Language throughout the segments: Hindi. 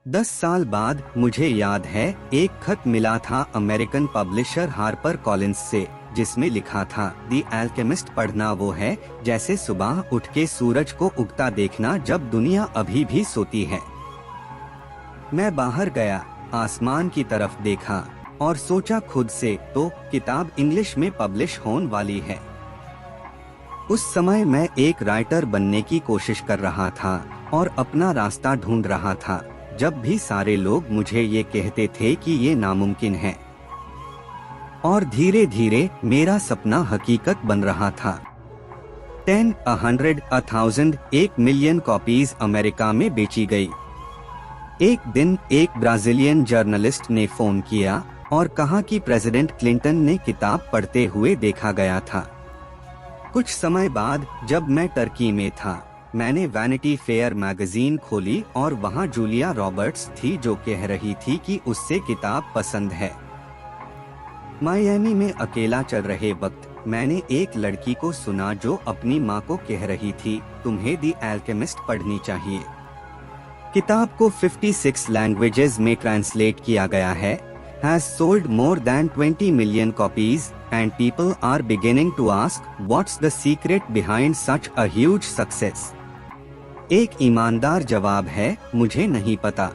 10 साल बाद मुझे याद है एक खत मिला था अमेरिकन पब्लिशर हार्पर कॉलिंस से, जिसमें लिखा था द अल्केमिस्ट पढ़ना वो है जैसे सुबह उठ के सूरज को उगता देखना जब दुनिया अभी भी सोती है। मैं बाहर गया, आसमान की तरफ देखा और सोचा खुद से, तो किताब इंग्लिश में पब्लिश होने वाली है। उस समय मैं एक राइटर बनने की कोशिश कर रहा था और अपना रास्ता ढूंढ रहा था, जब भी सारे लोग मुझे ये कहते थे कि ये नामुमकिन है। और धीरे धीरे मेरा सपना हकीकत बन रहा था। 10, 100, 1000, 1 मिलियन कॉपीज अमेरिका में बेची गई। एक दिन एक ब्राजीलियन जर्नलिस्ट ने फोन किया और कहा कि प्रेसिडेंट क्लिंटन ने किताब पढ़ते हुए देखा गया था। कुछ समय बाद जब मैं टर्की में था, मैंने वैनिटी फेयर मैगजीन खोली और वहां जूलिया रॉबर्ट्स थी जो कह रही थी कि उससे किताब पसंद है। मायामी में अकेला चल रहे वक्त मैंने एक लड़की को सुना जो अपनी माँ को कह रही थी, तुम्हें द अल्केमिस्ट पढ़नी चाहिए। किताब को 56 लैंग्वेजेस में ट्रांसलेट किया गया है, has sold more than 20 million copies and people are beginning to ask what's the secret behind such a huge success। एक ईमानदार जवाब है, मुझे नहीं पता।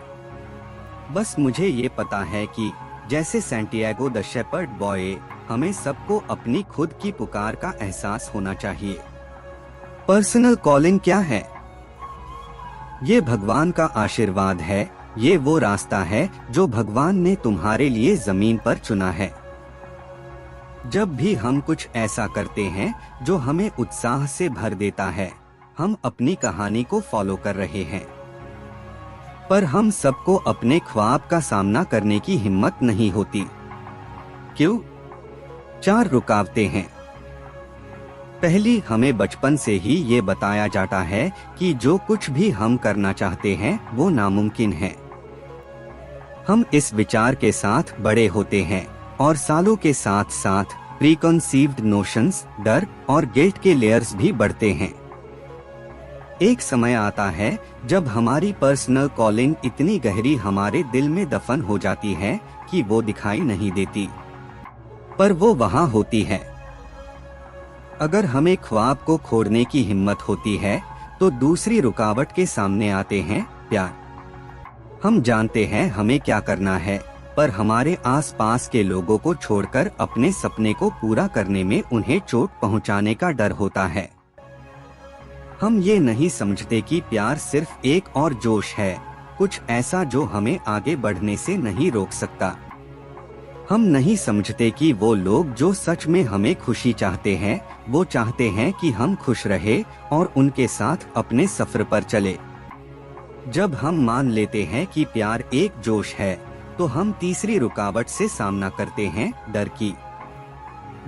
बस मुझे ये पता है कि जैसे सैंटियागो द शेपर्ड बॉय, हमें सबको अपनी खुद की पुकार का एहसास होना चाहिए। पर्सनल कॉलिंग क्या है? ये भगवान का आशीर्वाद है। ये वो रास्ता है जो भगवान ने तुम्हारे लिए जमीन पर चुना है। जब भी हम कुछ ऐसा करते हैं जो हमें उत्साह से भर देता है, हम अपनी कहानी को फॉलो कर रहे हैं। पर हम सबको अपने ख्वाब का सामना करने की हिम्मत नहीं होती। क्यों? 4 रुकावटें हैं। पहली, हमें बचपन से ही ये बताया जाता है कि जो कुछ भी हम करना चाहते हैं वो नामुमकिन है। हम इस विचार के साथ बड़े होते हैं और सालों के साथ साथ प्रीकॉन्सीव्ड नोशंस, डर और गिल्ट के लेयर्स भी बढ़ते हैं। एक समय आता है जब हमारी पर्सनल कॉलिंग इतनी गहरी हमारे दिल में दफन हो जाती है कि वो दिखाई नहीं देती, पर वो वहाँ होती है। अगर हमें ख्वाब को खोड़ने की हिम्मत होती है तो दूसरी रुकावट के सामने आते हैं प्यार। हम जानते हैं हमें क्या करना है, पर हमारे आसपास के लोगों को छोड़कर अपने सपने को पूरा करने में उन्हें चोट पहुंचाने का डर होता है। हम ये नहीं समझते कि प्यार सिर्फ एक और जोश है, कुछ ऐसा जो हमें आगे बढ़ने से नहीं रोक सकता। हम नहीं समझते कि वो लोग जो सच में हमें खुशी चाहते हैं, वो चाहते हैं कि हम खुश रहे और उनके साथ अपने सफर पर चले। जब हम मान लेते हैं कि प्यार एक जोश है, तो हम तीसरी रुकावट से सामना करते हैं, डर की।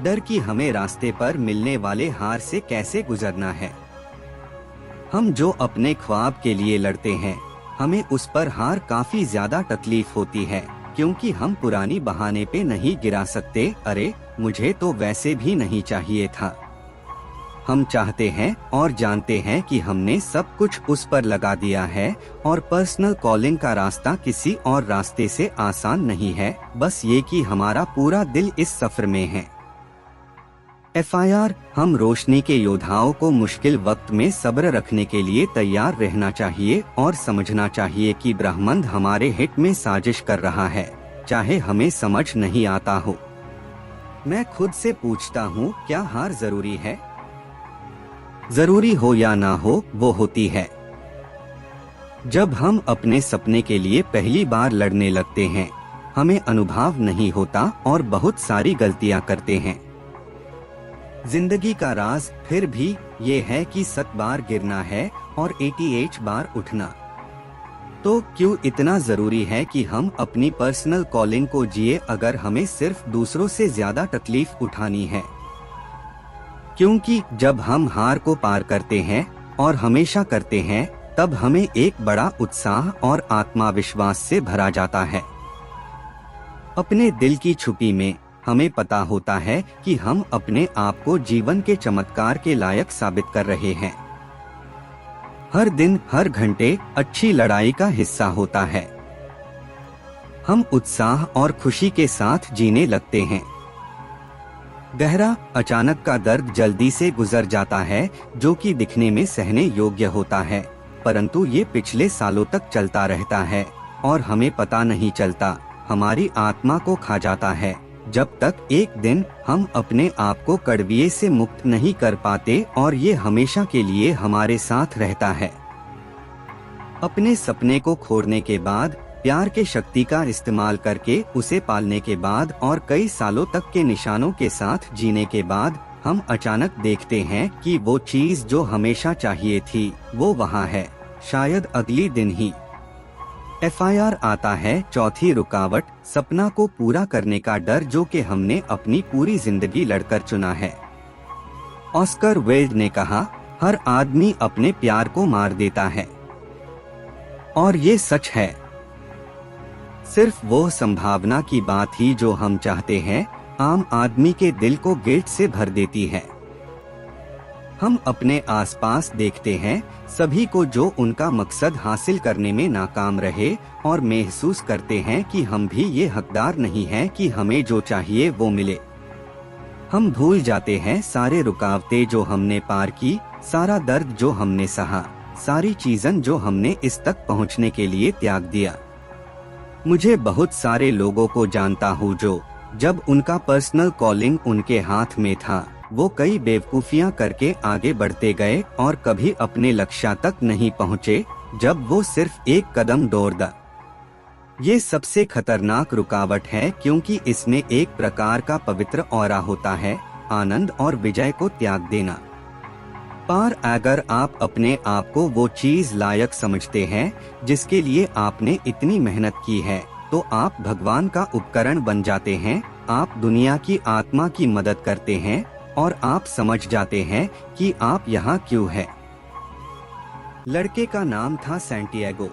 डर की हमें रास्ते पर मिलने वाले हार से कैसे गुजरना है। हम जो अपने ख्वाब के लिए लड़ते हैं, हमें उस पर हार काफी ज्यादा तकलीफ होती है, क्योंकि हम पुरानी बहाने पे नहीं गिरा सकते, अरे मुझे तो वैसे भी नहीं चाहिए था। हम चाहते हैं और जानते हैं कि हमने सब कुछ उस पर लगा दिया है और पर्सनल कॉलिंग का रास्ता किसी और रास्ते से आसान नहीं है, बस ये कि हमारा पूरा दिल इस सफर में है। FIR, हम रोशनी के योद्धाओं को मुश्किल वक्त में सब्र रखने के लिए तैयार रहना चाहिए और समझना चाहिए कि ब्रह्मांड हमारे हित में साजिश कर रहा है, चाहे हमें समझ नहीं आता हो। मैं खुद से पूछता हूँ, क्या हार जरूरी है? जरूरी हो या ना हो, वो होती है। जब हम अपने सपने के लिए पहली बार लड़ने लगते हैं, हमें अनुभव नहीं होता और बहुत सारी गलतियां करते हैं। जिंदगी का राज फिर भी ये है कि 7 बार गिरना है और 88 बार उठना। तो क्यों इतना जरूरी है कि हम अपनी पर्सनल कॉलिंग को जिए अगर हमें सिर्फ दूसरों से ज्यादा तकलीफ उठानी है? क्योंकि जब हम हार को पार करते हैं और हमेशा करते हैं, तब हमें एक बड़ा उत्साह और आत्मविश्वास से भरा जाता है। अपने दिल की छुपी में हमें पता होता है कि हम अपने आप को जीवन के चमत्कार के लायक साबित कर रहे हैं। हर दिन हर घंटे अच्छी लड़ाई का हिस्सा होता है। हम उत्साह और खुशी के साथ जीने लगते हैं। गहरा, अचानक का दर्द जल्दी से गुजर जाता है, जो कि दिखने में सहने योग्य होता है, परंतु ये पिछले सालों तक चलता रहता है और हमें पता नहीं चलता, हमारी आत्मा को खा जाता है, जब तक एक दिन हम अपने आप को कड़विये से मुक्त नहीं कर पाते और ये हमेशा के लिए हमारे साथ रहता है। अपने सपने को खोने के बाद, प्यार के शक्ति का इस्तेमाल करके उसे पालने के बाद और कई सालों तक के निशानों के साथ जीने के बाद, हम अचानक देखते हैं कि वो चीज जो हमेशा चाहिए थी वो वहाँ है, शायद अगली दिन ही। FIR आता है चौथी रुकावट, सपना को पूरा करने का डर, जो कि हमने अपनी पूरी जिंदगी लड़कर चुना है। ऑस्कर वाइल्ड ने कहा, हर आदमी अपने प्यार को मार देता है, और ये सच है। सिर्फ वो संभावना की बात ही जो हम चाहते हैं, आम आदमी के दिल को गिल्ट से भर देती है। हम अपने आसपास देखते हैं सभी को जो उनका मकसद हासिल करने में नाकाम रहे, और महसूस करते हैं कि हम भी ये हकदार नहीं हैं कि हमें जो चाहिए वो मिले। हम भूल जाते हैं सारे रुकावटें जो हमने पार की, सारा दर्द जो हमने सहा, सारी चीज़ें जो हमने इस तक पहुंचने के लिए त्याग दिया। मुझे बहुत सारे लोगों को जानता हूँ जो, जब उनका पर्सनल कॉलिंग उनके हाथ में था, वो कई बेवकूफियां करके आगे बढ़ते गए और कभी अपने लक्ष्य तक नहीं पहुँचे, जब वो सिर्फ एक कदम दूर था। ये सबसे खतरनाक रुकावट है, क्योंकि इसमें एक प्रकार का पवित्र ऑरा होता है, आनंद और विजय को त्याग देना। पर अगर आप अपने आप को वो चीज लायक समझते हैं जिसके लिए आपने इतनी मेहनत की है, तो आप भगवान का उपकरण बन जाते हैं, आप दुनिया की आत्मा की मदद करते हैं, और आप समझ जाते हैं कि आप यहाँ क्यों हैं। लड़के का नाम था सैंटियागो।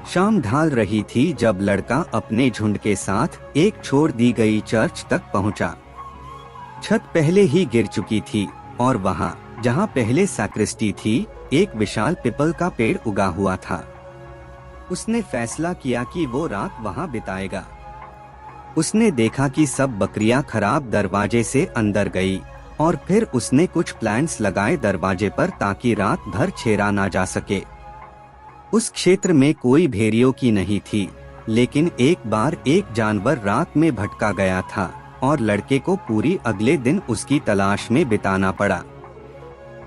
शाम ढल रही थी जब लड़का अपने झुंड के साथ एक छोड़ दी गई चर्च तक पहुंचा। छत पहले ही गिर चुकी थी और वहां जहां पहले सैक्रिस्टी थी, एक विशाल पीपल का पेड़ उगा हुआ था। उसने फैसला किया कि वो रात वहां बिताएगा। उसने देखा कि सब बकरियां खराब दरवाजे से अंदर गई, और फिर उसने कुछ प्लांट्स लगाए दरवाजे पर ताकि रात भर छेड़ा ना जा सके। उस क्षेत्र में कोई भेड़ियों की नहीं थी, लेकिन एक बार एक जानवर रात में भटका गया था और लड़के को पूरी अगले दिन उसकी तलाश में बिताना पड़ा।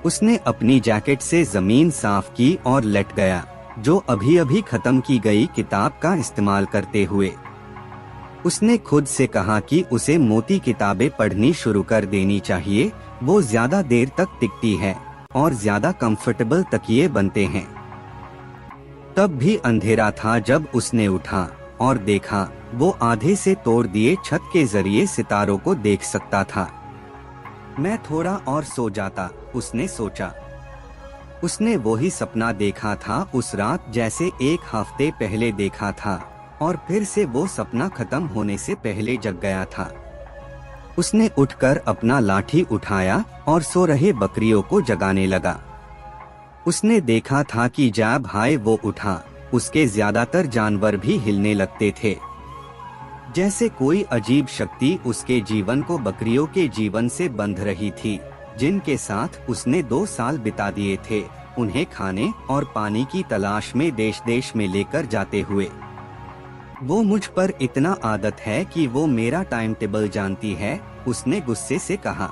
उसने अपनी जैकेट से जमीन साफ की और लेट गया, जो अभी अभी खत्म की गई किताब का इस्तेमाल करते हुए। उसने खुद से कहा कि उसे मोटी किताबें पढ़नी शुरू कर देनी चाहिए, वो ज्यादा देर तक टिकती है और ज्यादा कंफर्टेबल तकिए बनते हैं। तब भी अंधेरा था जब उसने उठा और देखा, वो आधे से तोड़ दिए छत के जरिए सितारों को देख सकता था। मैं थोड़ा और सो जाता, उसने सोचा। उसने वही सपना देखा था उस रात, जैसे एक हफ्ते पहले देखा था, और फिर से वो सपना खत्म होने से पहले जग गया था। उसने उठकर अपना लाठी उठाया और सो रहे बकरियों को जगाने लगा। उसने देखा था कि जब हाय वो उठा, उसके ज्यादातर जानवर भी हिलने लगते थे, जैसे कोई अजीब शक्ति उसके जीवन को बकरियों के जीवन से बंध रही थी, जिनके साथ उसने 2 साल बिता दिए थे, उन्हें खाने और पानी की तलाश में देश देश में लेकर जाते हुए। वो मुझ पर इतना आदत है कि वो मेरा टाइम टेबल जानती है, उसने गुस्से से कहा।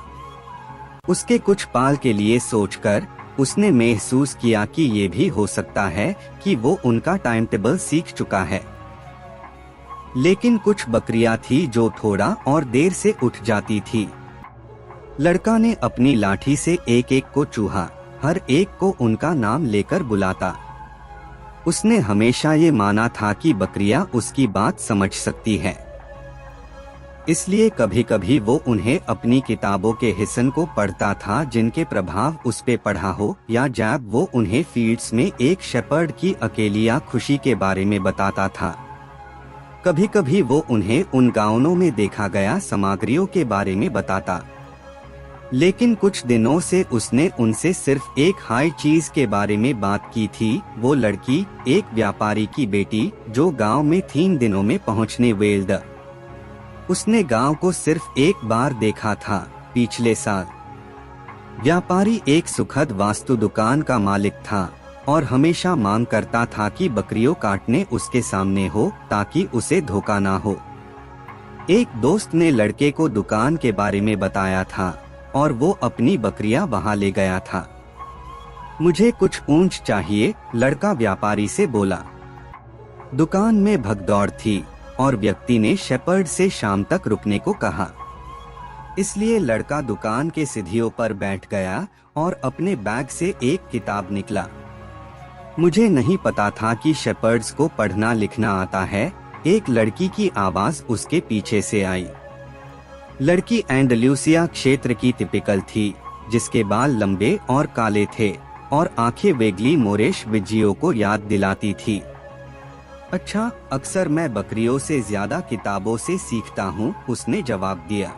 उसके कुछ पाल के लिए सोचकर उसने महसूस किया कि ये भी हो सकता है कि वो उनका टाइम टेबल सीख चुका है। लेकिन कुछ बकरियां थी जो थोड़ा और देर से उठ जाती थी। लड़का ने अपनी लाठी से एक एक को चूहा, हर एक को उनका नाम लेकर बुलाता। उसने हमेशा ये माना था कि बकरियां उसकी बात समझ सकती है, इसलिए कभी कभी वो उन्हें अपनी किताबों के हिस्सन को पढ़ता था जिनके प्रभाव उस पे पढ़ा हो, या जब वो उन्हें फील्ड्स में एक शेपर्ड की अकेलिया खुशी के बारे में बताता था। कभी कभी वो उन्हें उन गाँवों में देखा गया सामग्रियों के बारे में बताता। लेकिन कुछ दिनों से उसने उनसे सिर्फ एक हाई चीज के बारे में बात की थी। वो लड़की एक व्यापारी की बेटी जो गांव में 3 दिनों में पहुंचने वेल्ड। उसने गांव को सिर्फ एक बार देखा था, पिछले साल। व्यापारी एक सुखद वास्तु दुकान का मालिक था और हमेशा मांग करता था कि बकरियों काटने उसके सामने हो ताकि उसे धोखा ना हो। एक दोस्त ने लड़के को दुकान के बारे में बताया था और वो अपनी बकरियां वहां ले गया था। मुझे कुछ ऊंच चाहिए, लड़का व्यापारी से बोला। दुकान में भगदौड़ थी और व्यक्ति ने शेपर्ड से शाम तक रुकने को कहा। इसलिए लड़का दुकान के सीढ़ियों पर बैठ गया और अपने बैग से एक किताब निकला। मुझे नहीं पता था कि शेपर्ड्स को पढ़ना लिखना आता है। एक लड़की की आवाज उसके पीछे से आई। लड़की एंडल्यूसिया क्षेत्र की टिपिकल थी, जिसके बाल लंबे और काले थे और आंखें वेगली मोरेश विजियो को याद दिलाती थी। अच्छा, अक्सर मैं बकरियों से ज्यादा किताबों से सीखता हूँ, उसने जवाब दिया।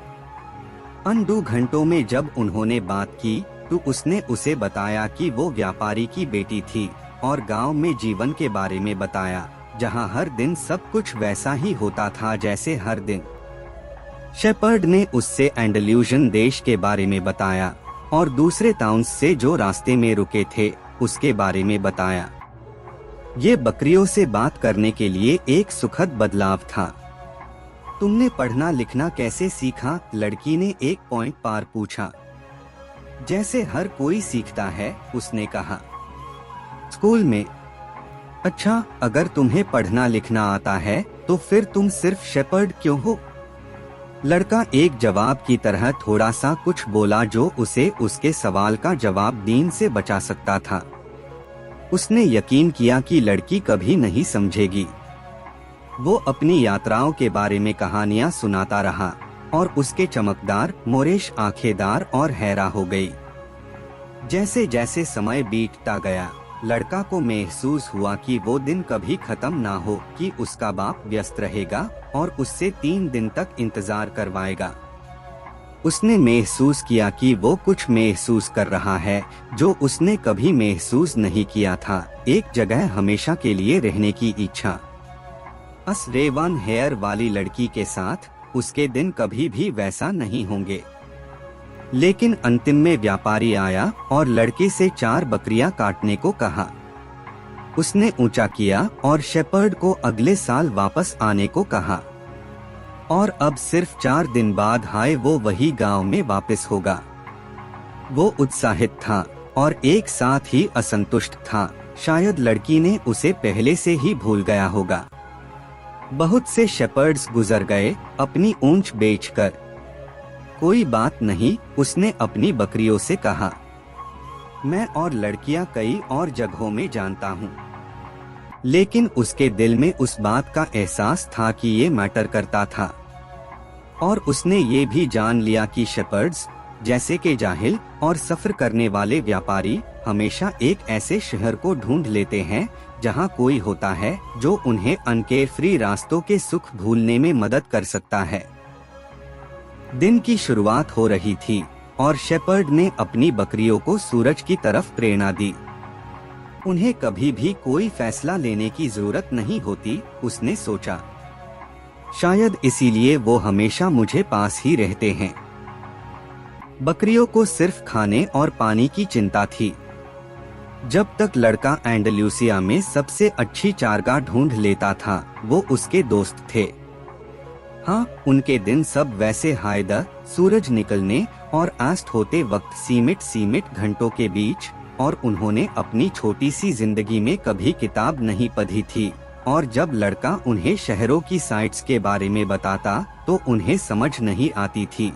2 घंटों में जब उन्होंने बात की तो उसने उसे बताया कि वो व्यापारी की बेटी थी और गांव में जीवन के बारे में बताया, जहां हर दिन सब कुछ वैसा ही होता था जैसे हर दिन। शेपर्ड ने उससे एंडल्यूजन देश के बारे में बताया और दूसरे टाउन्स से जो रास्ते में रुके थे उसके बारे में बताया। ये बकरियों से बात करने के लिए एक सुखद बदलाव था। तुमने पढ़ना लिखना कैसे सीखा? लड़की ने एक पॉइंट पार पूछा। जैसे हर कोई सीखता है, उसने कहा। स्कूल में। अच्छा, अगर तुम्हें पढ़ना लिखना आता है तो फिर तुम सिर्फ शेपर्ड क्यों हो? लड़का एक जवाब की तरह थोड़ा सा कुछ बोला जो उसे उसके सवाल का जवाब देने से बचा सकता था। उसने यकीन किया कि लड़की कभी नहीं समझेगी। वो अपनी यात्राओं के बारे में कहानियां सुनाता रहा और उसके चमकदार मोरेश आंखेदार और हैरा हो गई। जैसे जैसे समय बीतता गया, लड़का को महसूस हुआ कि वो दिन कभी खत्म ना हो, कि उसका बाप व्यस्त रहेगा और उससे 3 दिन तक इंतजार करवाएगा। उसने महसूस किया कि वो कुछ महसूस कर रहा है जो उसने कभी महसूस नहीं किया था, एक जगह हमेशा के लिए रहने की इच्छा। रेवन हेयर वाली लड़की के साथ उसके दिन कभी भी वैसा नहीं होंगे। लेकिन अंतिम में व्यापारी आया और लड़के से 4 बकरियां काटने को कहा। उसने ऊंचा किया और शेपर्ड को अगले साल वापस आने को कहा। और अब सिर्फ 4 दिन बाद वो वही गांव में वापस होगा। वो उत्साहित था और एक साथ ही असंतुष्ट था। शायद लड़की ने उसे पहले से ही भूल गया होगा। बहुत से शेपर्ड्स गुजर गए अपनी ऊंच बेचकर। कोई बात नहीं, उसने अपनी बकरियों से कहा। मैं और लड़कियां कई और जगहों में जानता हूँ। लेकिन उसके दिल में उस बात का एहसास था कि ये मैटर करता था। और उसने ये भी जान लिया कि शेपर्ड्स, जैसे के जाहिल और सफर करने वाले व्यापारी, हमेशा एक ऐसे शहर को ढूंढ लेते हैं जहाँ कोई होता है जो उन्हें अनकेयर फ्री रास्तों के सुख भूलने में मदद कर सकता है। दिन की शुरुआत हो रही थी और शेपर्ड ने अपनी बकरियों को सूरज की तरफ प्रेरणा दी। उन्हें कभी भी कोई फैसला लेने की जरूरत नहीं होती, उसने सोचा। शायद इसीलिए वो हमेशा मुझे पास ही रहते हैं। बकरियों को सिर्फ खाने और पानी की चिंता थी। जब तक लड़का एंडल्यूसिया में सबसे अच्छी चारगाह ढूंढ लेता था, वो उसके दोस्त थे। हाँ, उनके दिन सब वैसे सूरज निकलने और अस्त होते वक्त सीमित घंटों के बीच, और उन्होंने अपनी छोटी सी जिंदगी में कभी किताब नहीं पढ़ी थी। और जब लड़का उन्हें शहरों की साइट्स के बारे में बताता तो उन्हें समझ नहीं आती थी।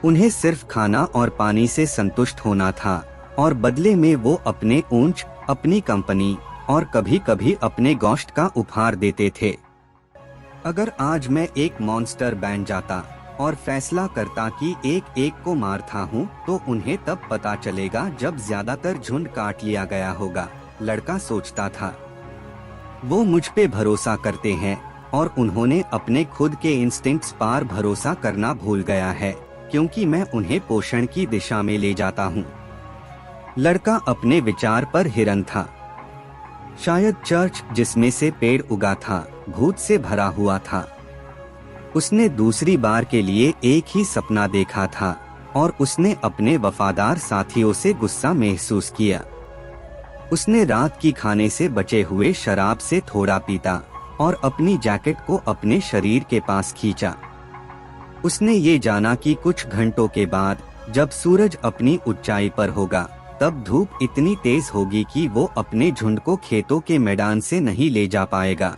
उन्हें सिर्फ खाना और पानी से संतुष्ट होना था और बदले में वो अपने ऊंच, अपनी कंपनी और कभी कभी अपने गोश्त का उपहार देते थे। अगर आज मैं एक मॉन्स्टर बन जाता और फैसला करता कि एक एक को मारता हूँ, तो उन्हें तब पता चलेगा जब ज्यादातर झुंड काट लिया गया होगा, लड़का सोचता था। वो मुझ पे भरोसा करते हैं और उन्होंने अपने खुद के इंस्टिंक्ट्स पर भरोसा करना भूल गया है क्योंकि मैं उन्हें पोषण की दिशा में ले जाता हूँ। लड़का अपने विचार पर हिरन था। शायद चर्च जिसमें से पेड़ उगा था भूत से भरा हुआ था। उसने दूसरी बार के लिए एक ही सपना देखा था और उसने अपने वफादार साथियों से गुस्सा महसूस किया। उसने रात की खाने से बचे हुए शराब से थोड़ा पीता और अपनी जैकेट को अपने शरीर के पास खींचा। उसने ये जाना कि कुछ घंटों के बाद जब सूरज अपनी ऊंचाई पर होगा तब धूप इतनी तेज होगी कि वो अपने झुंड को खेतों के मैदान से नहीं ले जा पाएगा।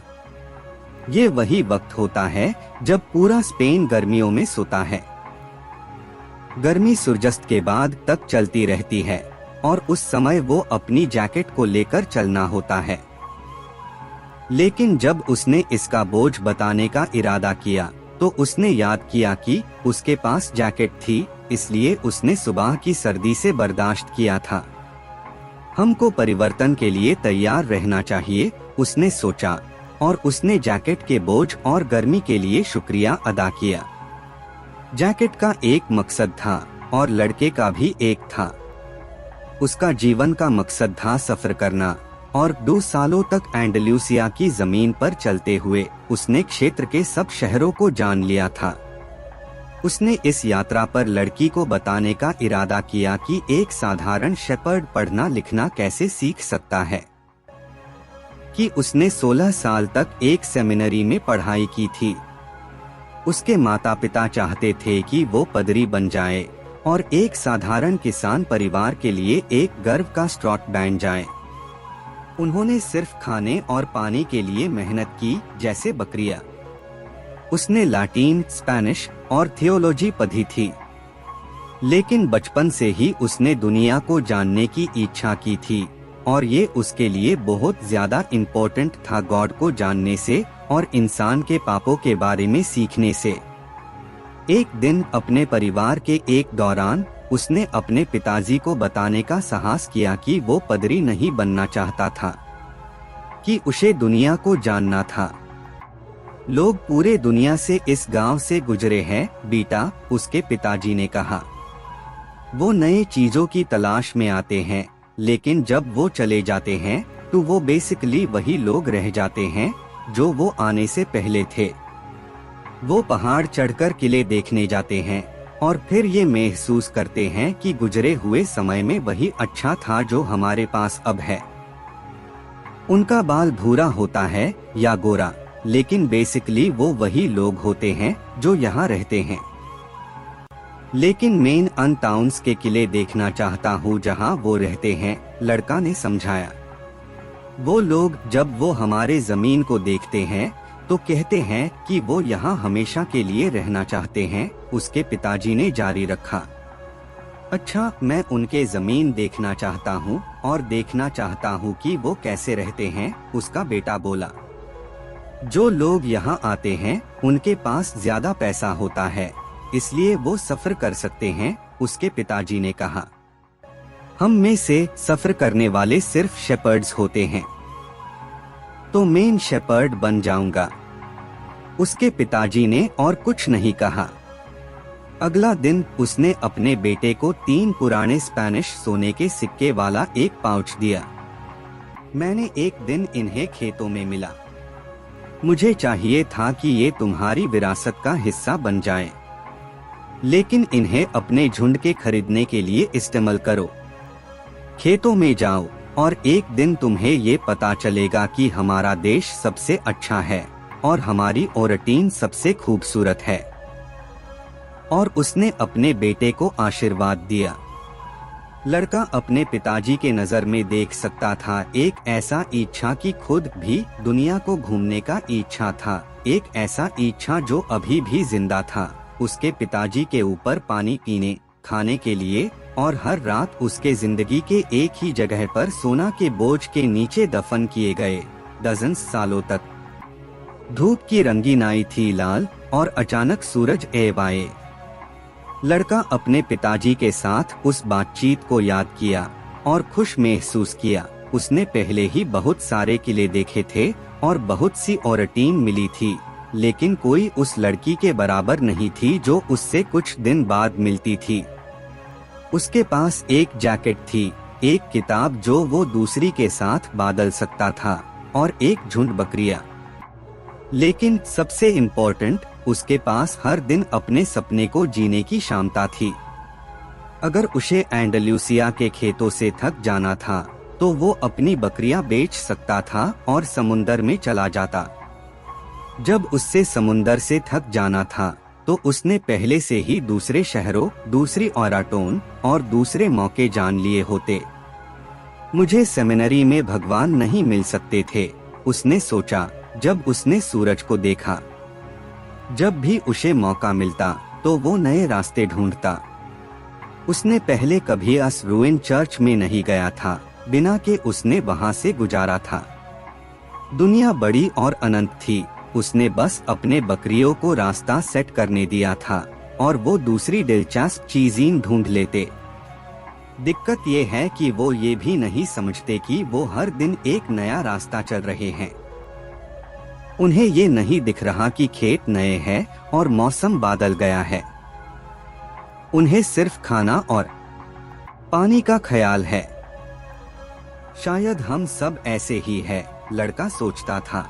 ये वही वक्त होता है जब पूरा स्पेन गर्मियों में सोता है। गर्मी सूर्यास्त के बाद तक चलती रहती है और उस समय वो अपनी जैकेट को लेकर चलना होता है। लेकिन जब उसने इसका बोझ बताने का इरादा किया तो उसने याद किया कि उसके पास जैकेट थी, इसलिए उसने सुबह की सर्दी से बर्दाश्त किया था। हमको परिवर्तन के लिए तैयार रहना चाहिए, उसने सोचा, और उसने जैकेट के बोझ और गर्मी के लिए शुक्रिया अदा किया। जैकेट का एक मकसद था और लड़के का भी एक था। उसका जीवन का मकसद था सफर करना और 2 सालों तक एंडलूसिया की जमीन पर चलते हुए उसने क्षेत्र के सब शहरों को जान लिया था। उसने इस यात्रा पर लड़की को बताने का इरादा किया कि एक साधारण शेपर्ड पढ़ना लिखना कैसे सीख सकता है, कि उसने 16 साल तक एक सेमिनरी में पढ़ाई की थी। उसके माता पिता चाहते थे कि वो पदरी बन जाए और एक साधारण किसान परिवार के लिए एक गर्व का स्ट्रॉट बन जाए। उन्होंने सिर्फ खाने और पानी के लिए मेहनत की, जैसे बकरियां। उसने लातीन, स्पेनिश और थियोलॉजी पढ़ी थी, लेकिन बचपन से ही उसने दुनिया को जानने की इच्छा की थी और ये उसके लिए बहुत ज्यादा इम्पोर्टेंट था, गॉड को जानने से और इंसान के पापों के बारे में सीखने से। एक दिन अपने परिवार के एक दौरान उसने अपने पिताजी को बताने का साहस किया कि वो पदरी नहीं बनना चाहता था, कि उसे दुनिया को जानना था। लोग पूरे दुनिया से इस गांव से गुजरे हैं बेटा, उसके पिताजी ने कहा। वो नए चीजों की तलाश में आते हैं, लेकिन जब वो चले जाते हैं तो वो बेसिकली वही लोग रह जाते हैं जो वो आने से पहले थे। वो पहाड़ चढ़कर किले देखने जाते हैं और फिर ये महसूस करते हैं कि गुजरे हुए समय में वही अच्छा था जो हमारे पास अब है। उनका बाल भूरा होता है या गोरा, लेकिन बेसिकली वो वही लोग होते हैं जो यहाँ रहते हैं। लेकिन मेन अन टाउन्स के किले देखना चाहता हूँ जहाँ वो रहते हैं, लड़का ने समझाया। वो लोग जब वो हमारे जमीन को देखते हैं तो कहते हैं कि वो यहाँ हमेशा के लिए रहना चाहते हैं, उसके पिताजी ने जारी रखा। अच्छा, मैं उनके जमीन देखना चाहता हूँ और देखना चाहता हूँ कि वो कैसे रहते हैं, उसका बेटा बोला। जो लोग यहाँ आते हैं उनके पास ज्यादा पैसा होता है, इसलिए वो सफर कर सकते हैं, उसके पिताजी ने कहा। हम में से सफर करने वाले सिर्फ शेपर्ड्स होते हैं, तो मेन शेपर्ड बन जाऊंगा, उसके पिताजी ने और कुछ नहीं कहा। अगला दिन उसने अपने बेटे को 3 पुराने स्पेनिश सोने के सिक्के वाला एक पाउच दिया। मैंने एक दिन इन्हें खेतों में मिला। मुझे चाहिए था कि ये तुम्हारी विरासत का हिस्सा बन जाएं, लेकिन इन्हें अपने झुंड के खरीदने के लिए इस्तेमाल करो। खेतों में जाओ और एक दिन तुम्हें ये पता चलेगा कि हमारा देश सबसे अच्छा है और हमारी औरतें सबसे खूबसूरत है। और उसने अपने बेटे को आशीर्वाद दिया। लड़का अपने पिताजी के नजर में देख सकता था एक ऐसा इच्छा कि खुद भी दुनिया को घूमने का इच्छा था, एक ऐसा इच्छा जो अभी भी जिंदा था। उसके पिताजी के ऊपर पानी पीने, खाने के लिए और हर रात उसके जिंदगी के एक ही जगह पर सोना के बोझ के नीचे दफन किए गए डजन सालों तक। धूप की रंगीनाई थी लाल और अचानक सूरज आए। लड़का अपने पिताजी के साथ उस बातचीत को याद किया और खुश महसूस किया। उसने पहले ही बहुत सारे किले देखे थे और बहुत सी औरतें मिली थी, लेकिन कोई उस लड़की के बराबर नहीं थी जो उससे कुछ दिन बाद मिलती थी। उसके पास एक जैकेट थी, एक किताब जो वो दूसरी के साथ बदल सकता था और एक झुंड बकरियां। लेकिन सबसे इम्पोर्टेंट, उसके पास हर दिन अपने सपने को जीने की क्षमता थी। अगर उसे एंडलूसिया के खेतों से थक जाना था तो वो अपनी बकरियां बेच सकता था और समुंदर में चला जाता। जब उससे समुंदर से थक जाना था तो उसने पहले से ही दूसरे शहरों, दूसरी ओराटोन और दूसरे मौके जान लिए होते। मुझे सेमिनरी में भगवान नहीं मिल सकते थे, उसने सोचा जब उसने सूरज को देखा। जब भी उसे मौका मिलता तो वो नए रास्ते ढूंढता। उसने पहले कभी अस रूइन चर्च में नहीं गया था, बिना के उसने वहां से गुजारा था। दुनिया बड़ी और अनंत थी, उसने बस अपने बकरियों को रास्ता सेट करने दिया था और वो दूसरी दिलचस्प चीजें ढूंढ लेते। दिक्कत ये है कि वो ये भी नहीं समझते कि वो हर दिन एक नया रास्ता चल रहे हैं। उन्हें ये नहीं दिख रहा कि खेत नए हैं और मौसम बदल गया है। उन्हें सिर्फ खाना और पानी का ख्याल है। शायद हम सब ऐसे ही है, लड़का सोचता था।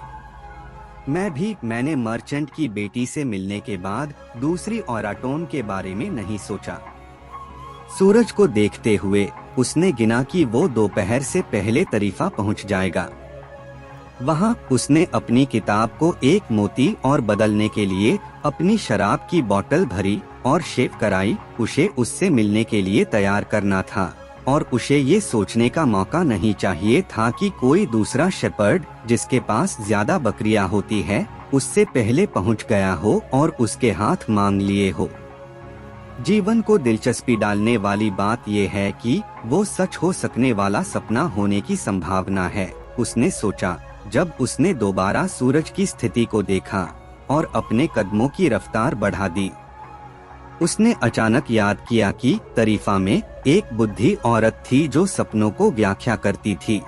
मैंने मर्चेंट की बेटी से मिलने के बाद दूसरी ओराटोन के बारे में नहीं सोचा। सूरज को देखते हुए उसने गिना कि वो दोपहर से पहले तरीफा पहुंच जाएगा। वहां उसने अपनी किताब को एक मोती और बदलने के लिए अपनी शराब की बोतल भरी और शेव कराई। उसे उससे मिलने के लिए तैयार करना था और उसे ये सोचने का मौका नहीं चाहिए था कि कोई दूसरा शेपर्ड जिसके पास ज्यादा बकरियां होती है उससे पहले पहुंच गया हो और उसके हाथ मांग लिए हो। जीवन को दिलचस्पी डालने वाली बात यह है कि वो सच हो सकने वाला सपना होने की संभावना है, उसने सोचा जब उसने दोबारा सूरज की स्थिति को देखा और अपने कदमों की रफ्तार बढ़ा दी। उसने अचानक याद किया कि तरीफा में एक बुद्धि औरत थी जो सपनों को व्याख्या करती थी।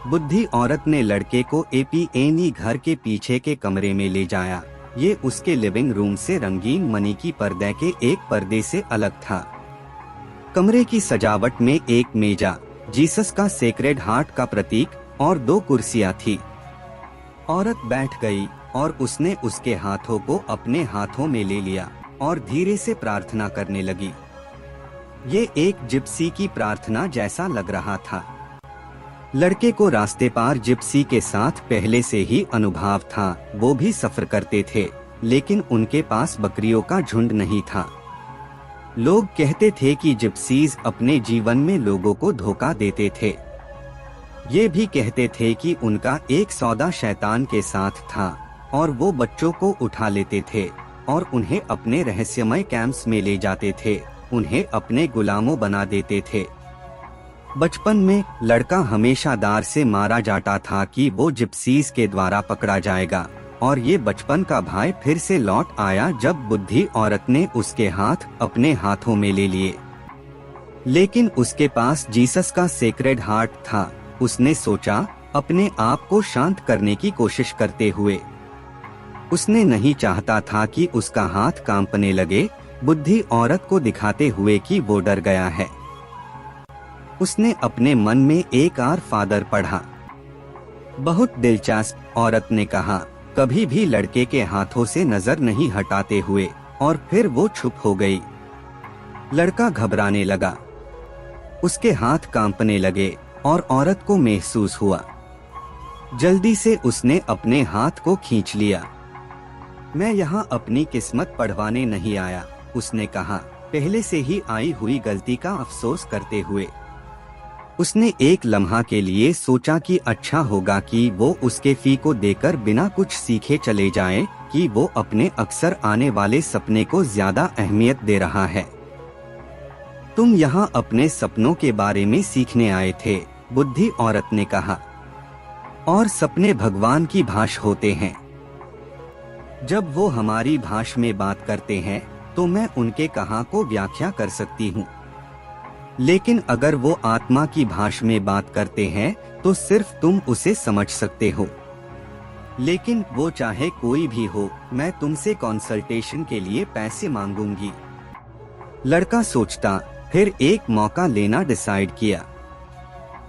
बुद्धि औरत ने लड़के को एपीएनी घर के पीछे के कमरे में ले जाया। ये उसके लिविंग रूम से रंगीन मनी की पर्दे के एक पर्दे से अलग था। कमरे की सजावट में एक मेजा, जीसस का सेक्रेड हार्ट का प्रतीक और 2 कुर्सियां थी। औरत बैठ गई और उसने उसके हाथों को अपने हाथों में ले लिया और धीरे से प्रार्थना करने लगी। ये एक जिप्सी की प्रार्थना जैसा लग रहा था। लड़के को रास्ते पार जिप्सी के साथ पहले से ही अनुभव था। वो भी सफर करते थे, लेकिन उनके पास बकरियों का झुंड नहीं था। लोग कहते थे कि जिप्सीज अपने जीवन में लोगों को धोखा देते थे। ये भी कहते थे कि उनका एक सौदा शैतान के साथ था और वो बच्चों को उठा लेते थे और उन्हें अपने रहस्यमय कैंप्स में ले जाते थे, उन्हें अपने गुलामों बना देते थे। बचपन में लड़का हमेशा डर से मारा जाता था कि वो जिप्सीज के द्वारा पकड़ा जाएगा, और ये बचपन का भय फिर से लौट आया जब बुद्धि औरत ने उसके हाथ अपने हाथों में ले लिए। लेकिन उसके पास जीसस का सेक्रेड हार्ट था, उसने सोचा अपने आप को शांत करने की कोशिश करते हुए। उसने नहीं चाहता था कि उसका हाथ कांपने लगे, बुद्धि औरत को दिखाते हुए कि वो डर गया है। उसने अपने मन में एक आर फादर पढ़ा। बहुत दिलचस्प, औरत ने कहा, कभी भी लड़के के हाथों से नजर नहीं हटाते हुए, और फिर वो चुप हो गई। लड़का घबराने लगा, उसके हाथ कांपने लगे और औरत को महसूस हुआ। जल्दी से उसने अपने हाथ को खींच लिया। मैं यहाँ अपनी किस्मत पढ़वाने नहीं आया, उसने कहा, पहले से ही आई हुई गलती का अफसोस करते हुए। उसने एक लम्हा के लिए सोचा कि अच्छा होगा कि वो उसके फी को देकर बिना कुछ सीखे चले जाए कि वो अपने अक्सर आने वाले सपने को ज्यादा अहमियत दे रहा है। तुम यहाँ अपने सपनों के बारे में सीखने आए थे, बुद्धि औरत ने कहा, और सपने भगवान की भाषा होते हैं। जब वो हमारी भाषा में बात करते हैं तो मैं उनके कहा को व्याख्या कर सकती हूँ, लेकिन अगर वो आत्मा की भाषा में बात करते हैं तो सिर्फ तुम उसे समझ सकते हो। लेकिन वो चाहे कोई भी हो, मैं तुमसे कंसल्टेशन के लिए पैसे मांगूंगी। लड़का सोचता, फिर एक मौका लेना डिसाइड किया।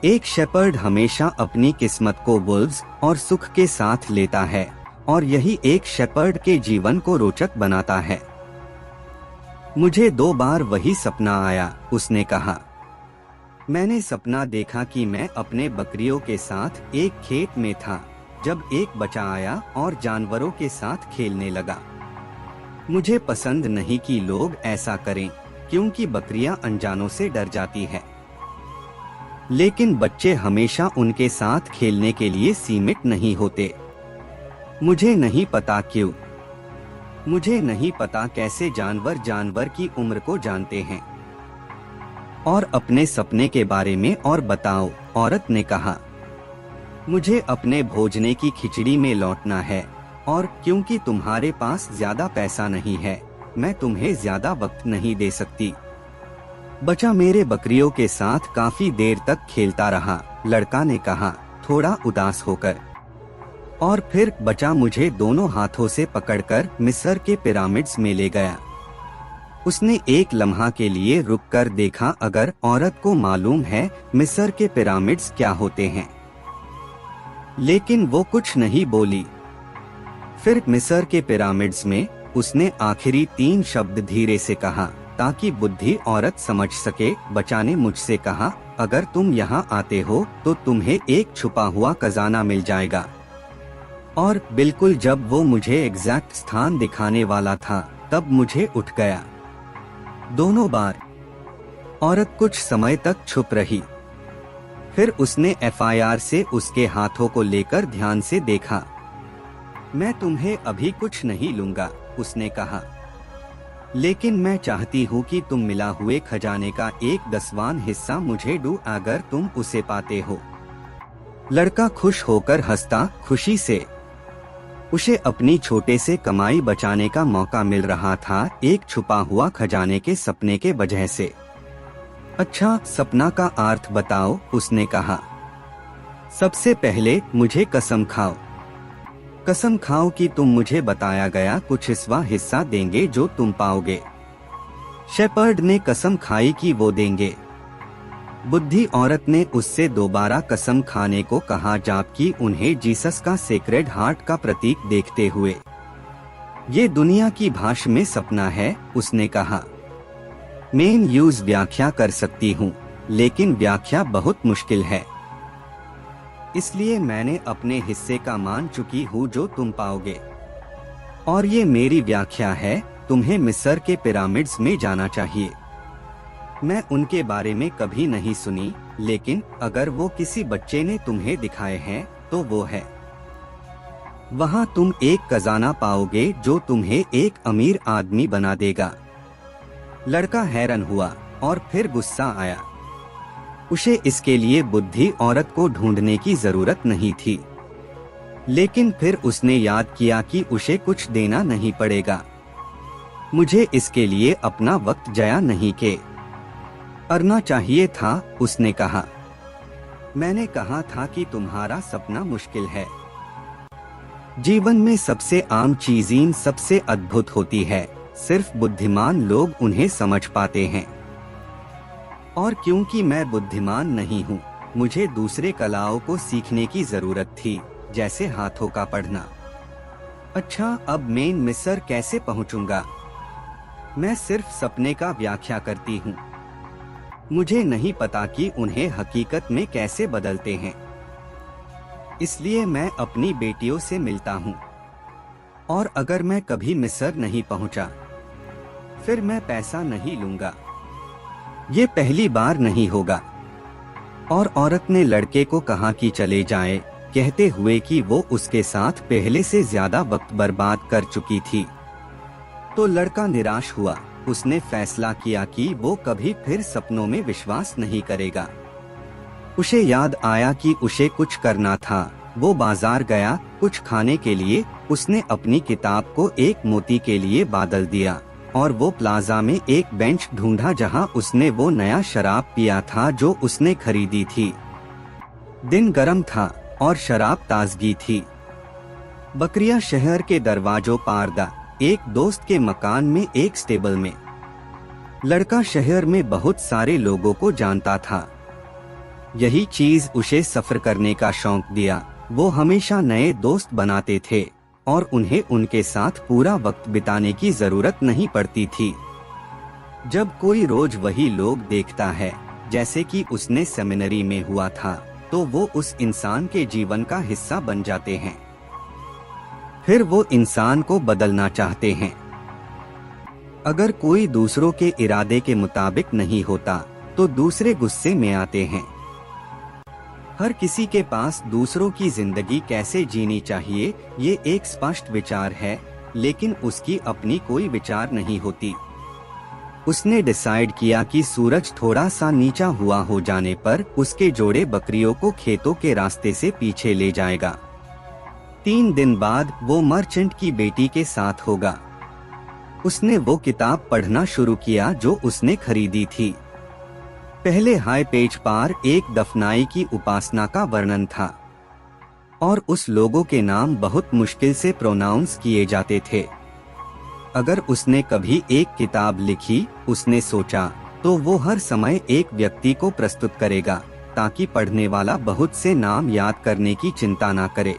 एक शेपर्ड हमेशा अपनी किस्मत को वुल्व्स और सुख के साथ लेता है, और यही एक शेपर्ड के जीवन को रोचक बनाता है। मुझे 2 बार वही सपना आया, उसने कहा। मैंने सपना देखा कि मैं अपने बकरियों के साथ एक खेत में था, जब एक बच्चा आया और जानवरों के साथ खेलने लगा। मुझे पसंद नहीं कि लोग ऐसा करें, क्योंकि बकरियां अनजानों से डर जाती हैं। लेकिन बच्चे हमेशा उनके साथ खेलने के लिए सीमित नहीं होते। मुझे नहीं पता क्यों। मुझे नहीं पता कैसे जानवर जानवर की उम्र को जानते हैं। और अपने सपने के बारे में और बताओ, औरत ने कहा। मुझे अपने भोजने की खिचड़ी में लौटना है, और क्योंकि तुम्हारे पास ज्यादा पैसा नहीं है, मैं तुम्हें ज्यादा वक्त नहीं दे सकती। बच्चा मेरे बकरियों के साथ काफी देर तक खेलता रहा, लड़का ने कहा, थोड़ा उदास होकर। और फिर बच्चा मुझे दोनों हाथों से पकड़कर मिस्र के पिरामिड्स में ले गया। उसने एक लम्हा के लिए रुककर देखा, अगर औरत को मालूम है मिस्र के पिरामिड्स क्या होते हैं। लेकिन वो कुछ नहीं बोली। फिर मिस्र के पिरामिड्स में उसने आखिरी 3 शब्द धीरे से कहा, ताकि बुद्धि औरत समझ सके। बच्चा ने मुझसे कहा, अगर तुम यहाँ आते हो तो तुम्हें एक छुपा हुआ खजाना मिल जाएगा। और बिल्कुल जब वो मुझे एग्जैक्ट स्थान दिखाने वाला था, तब मुझे उठ गया। दोनों बार औरत कुछ समय तक छुप रही। फिर उसने FIR से उसके हाथों को लेकर ध्यान से देखा। मैं तुम्हें अभी कुछ नहीं लूंगा, उसने कहा, लेकिन मैं चाहती हूँ कि तुम मिला हुए खजाने का 1/10वां हिस्सा मुझे दो, अगर तुम उसे पाते हो। लड़का खुश होकर हंसता, खुशी से। उसे अपनी छोटे से कमाई बचाने का मौका मिल रहा था, एक छुपा हुआ खजाने के सपने के वजह से। अच्छा, सपना का अर्थ बताओ, उसने कहा। सबसे पहले मुझे कसम खाओ। कसम खाओ कि तुम मुझे बताया गया कुछ हिस्सा देंगे जो तुम पाओगे। शेपर्ड ने कसम खाई कि वो देंगे। बुद्धि औरत ने उससे दोबारा कसम खाने को कहा, जबकि उन्हें जीसस का सेक्रेड हार्ट का प्रतीक देखते हुए। ये दुनिया की भाषा में सपना है, उसने कहा। मैं यूज व्याख्या कर सकती हूँ, लेकिन व्याख्या बहुत मुश्किल है। इसलिए मैंने अपने हिस्से का मान चुकी हूँ जो तुम पाओगे। और ये मेरी व्याख्या है, तुम्हें मिस्र के पिरामिड्स में जाना चाहिए। मैं उनके बारे में कभी नहीं सुनी, लेकिन अगर वो किसी बच्चे ने तुम्हें दिखाए हैं, तो वो है। वहाँ तुम एक खजाना पाओगे जो तुम्हें एक अमीर आदमी बना देगा। लड़का हैरान हुआ और फिर गुस्सा आया। उसे इसके लिए बुद्धि औरत को ढूंढने की जरूरत नहीं थी। लेकिन फिर उसने याद किया कि उसे कुछ देना नहीं पड़ेगा। मुझे इसके लिए अपना वक्त जाया नहीं करना चाहिए था, उसने कहा। मैंने कहा था कि तुम्हारा सपना मुश्किल है। जीवन में सबसे आम चीजें सबसे अद्भुत होती है, सिर्फ बुद्धिमान लोग उन्हें समझ पाते हैं। और क्योंकि मैं बुद्धिमान नहीं हूँ, मुझे दूसरे कलाओं को सीखने की जरूरत थी, जैसे हाथों का पढ़ना। अच्छा, अब मैं मिस्र कैसे पहुँचूंगा? मैं सिर्फ सपने का व्याख्या करती हूँ। मुझे नहीं पता कि उन्हें हकीकत में कैसे बदलते हैं। इसलिए मैं अपनी बेटियों से मिलता हूँ। और अगर मैं कभी मिस्र नहीं पहुँचा, फिर मैं पैसा नहीं लूंगा। ये पहली बार नहीं होगा। और औरत ने लड़के को कहा कि चले जाए, कहते हुए कि वो उसके साथ पहले से ज्यादा वक्त बर्बाद कर चुकी थी। तो लड़का निराश हुआ। उसने फैसला किया कि वो कभी फिर सपनों में विश्वास नहीं करेगा। उसे याद आया कि उसे कुछ करना था। वो बाजार गया कुछ खाने के लिए। उसने अपनी किताब को एक मोती के लिए बदल दिया और वो प्लाजा में एक बेंच ढूंढा जहां उसने वो नया शराब पिया था जो उसने खरीदी थी। दिन गर्म था और शराब ताजगी थी। बकरिया शहर के दरवाजों पारदा एक दोस्त के मकान में एक स्टेबल में। लड़का शहर में बहुत सारे लोगों को जानता था। यही चीज उसे सफर करने का शौक दिया। वो हमेशा नए दोस्त बनाते थे और उन्हें उनके साथ पूरा वक्त बिताने की जरूरत नहीं पड़ती थी। जब कोई रोज वही लोग देखता है, जैसे कि उसने सेमिनरी में हुआ था, तो वो उस इंसान के जीवन का हिस्सा बन जाते हैं। फिर वो इंसान को बदलना चाहते हैं। अगर कोई दूसरों के इरादे के मुताबिक नहीं होता, तो दूसरे गुस्से में आते हैं। हर किसी के पास दूसरों की जिंदगी कैसे जीनी चाहिए, ये एक स्पष्ट विचार है, लेकिन उसकी अपनी कोई विचार नहीं होती। उसने डिसाइड किया कि सूरज थोड़ा सा नीचा हुआ हो जाने पर उसके जोड़े बकरियों को खेतों के रास्ते से पीछे ले जाएगा। 3 दिन बाद वो मर्चेंट की बेटी के साथ होगा। उसने वो किताब पढ़ना शुरू किया जो उसने खरीदी थी। पहले हाई पेज पर एक दफनाई की उपासना का वर्णन था और उस लोगों के नाम बहुत मुश्किल से प्रोनाउंस किए जाते थे। अगर उसने कभी एक किताब लिखी, उसने सोचा, तो वो हर समय एक व्यक्ति को प्रस्तुत करेगा ताकि पढ़ने वाला बहुत से नाम याद करने की चिंता ना करे।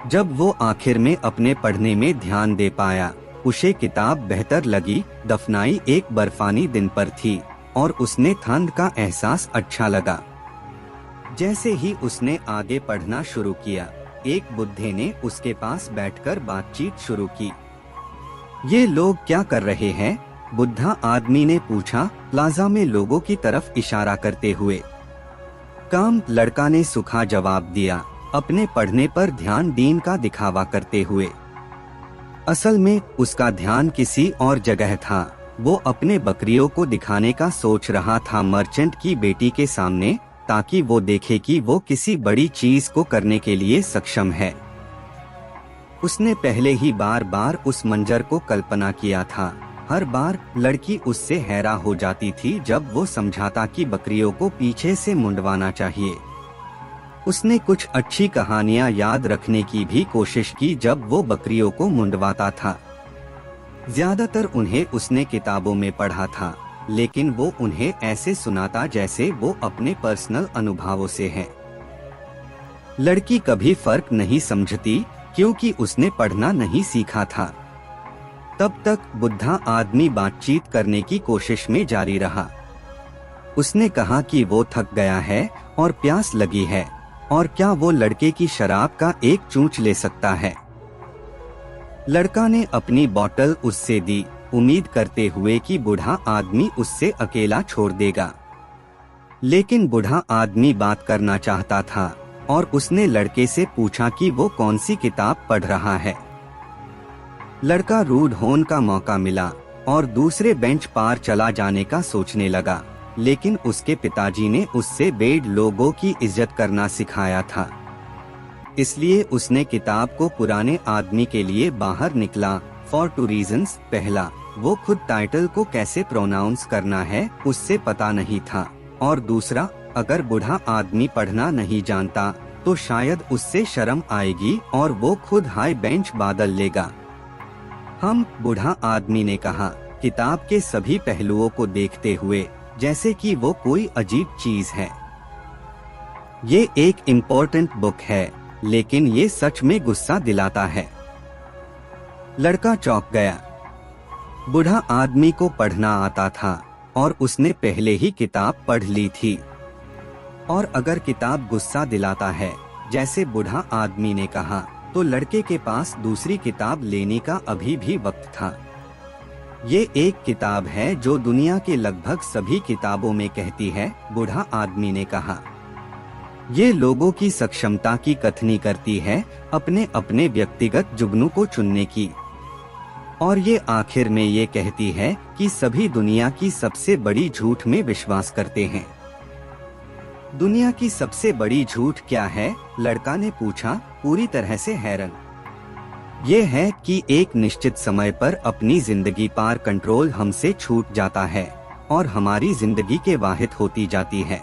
जब वो आखिर में अपने पढ़ने में ध्यान दे पाया, उसे किताब बेहतर लगी। दफनाई एक बर्फानी दिन पर थी और उसने ठंड का एहसास अच्छा लगा। जैसे ही उसने आगे पढ़ना शुरू किया, एक बुड्ढे ने उसके पास बैठकर बातचीत शुरू की। ये लोग क्या कर रहे हैं? बुढ़ा आदमी ने पूछा, प्लाजा में लोगों की तरफ इशारा करते हुए। काम, लड़का ने सूखा जवाब दिया, अपने पढ़ने पर ध्यान दीन का दिखावा करते हुए। असल में उसका ध्यान किसी और जगह था। वो अपने बकरियों को दिखाने का सोच रहा था मर्चेंट की बेटी के सामने, ताकि वो देखे कि वो किसी बड़ी चीज को करने के लिए सक्षम है। उसने पहले ही बार बार उस मंजर को कल्पना किया था। हर बार लड़की उससे हैरान हो जाती थी जब वो समझाता कि बकरियों को पीछे से मुंडवाना चाहिए। उसने कुछ अच्छी कहानियां याद रखने की भी कोशिश की जब वो बकरियों को मुंडवाता था। ज्यादातर उन्हें उसने किताबों में पढ़ा था, लेकिन वो उन्हें ऐसे सुनाता जैसे वो अपने पर्सनल अनुभवों से है। लड़की कभी फर्क नहीं समझती क्योंकि उसने पढ़ना नहीं सीखा था। तब तक बुढ़ा आदमी बातचीत करने की कोशिश में जारी रहा। उसने कहा कि वो थक गया है और प्यास लगी है, और क्या वो लड़के की शराब का एक चूंच ले सकता है। लड़का ने अपनी बोतल उससे दी, उम्मीद करते हुए कि बूढ़ा आदमी उससे अकेला छोड़ देगा। लेकिन बूढ़ा आदमी बात करना चाहता था और उसने लड़के से पूछा कि वो कौन सी किताब पढ़ रहा है। लड़का रूड होने का मौका मिला और दूसरे बेंच पार चला जाने का सोचने लगा, लेकिन उसके पिताजी ने उससे बेड लोगों की इज्जत करना सिखाया था। इसलिए उसने किताब को पुराने आदमी के लिए बाहर निकला। For 2 reasons. पहला, वो खुद टाइटल को कैसे प्रोनाउंस करना है उससे पता नहीं था, और दूसरा, अगर बूढ़ा आदमी पढ़ना नहीं जानता तो शायद उससे शर्म आएगी और वो खुद हाई बेंच बादल लेगा। बूढ़ा आदमी ने कहा, किताब के सभी पहलुओं को देखते हुए, जैसे कि वो कोई अजीब चीज है। ये एक इम्पोर्टेंट बुक है, लेकिन ये सच में गुस्सा दिलाता है। लड़का चौंक गया। बूढ़ा आदमी को पढ़ना आता था और उसने पहले ही किताब पढ़ ली थी। और अगर किताब गुस्सा दिलाता है, जैसे बूढ़ा आदमी ने कहा, तो लड़के के पास दूसरी किताब लेने का अभी भी वक्त था। ये एक किताब है जो दुनिया के लगभग सभी किताबों में कहती है, बूढ़ा आदमी ने कहा। ये लोगों की सक्षमता की कथनी करती है, अपने अपने व्यक्तिगत जुगनू को चुनने की। और ये आखिर में ये कहती है कि सभी दुनिया की सबसे बड़ी झूठ में विश्वास करते हैं। दुनिया की सबसे बड़ी झूठ क्या है? लड़का ने पूछा, पूरी तरह से हैरान। ये है कि एक निश्चित समय पर अपनी जिंदगी पर कंट्रोल हमसे छूट जाता है और हमारी जिंदगी के वाहिद होती जाती है।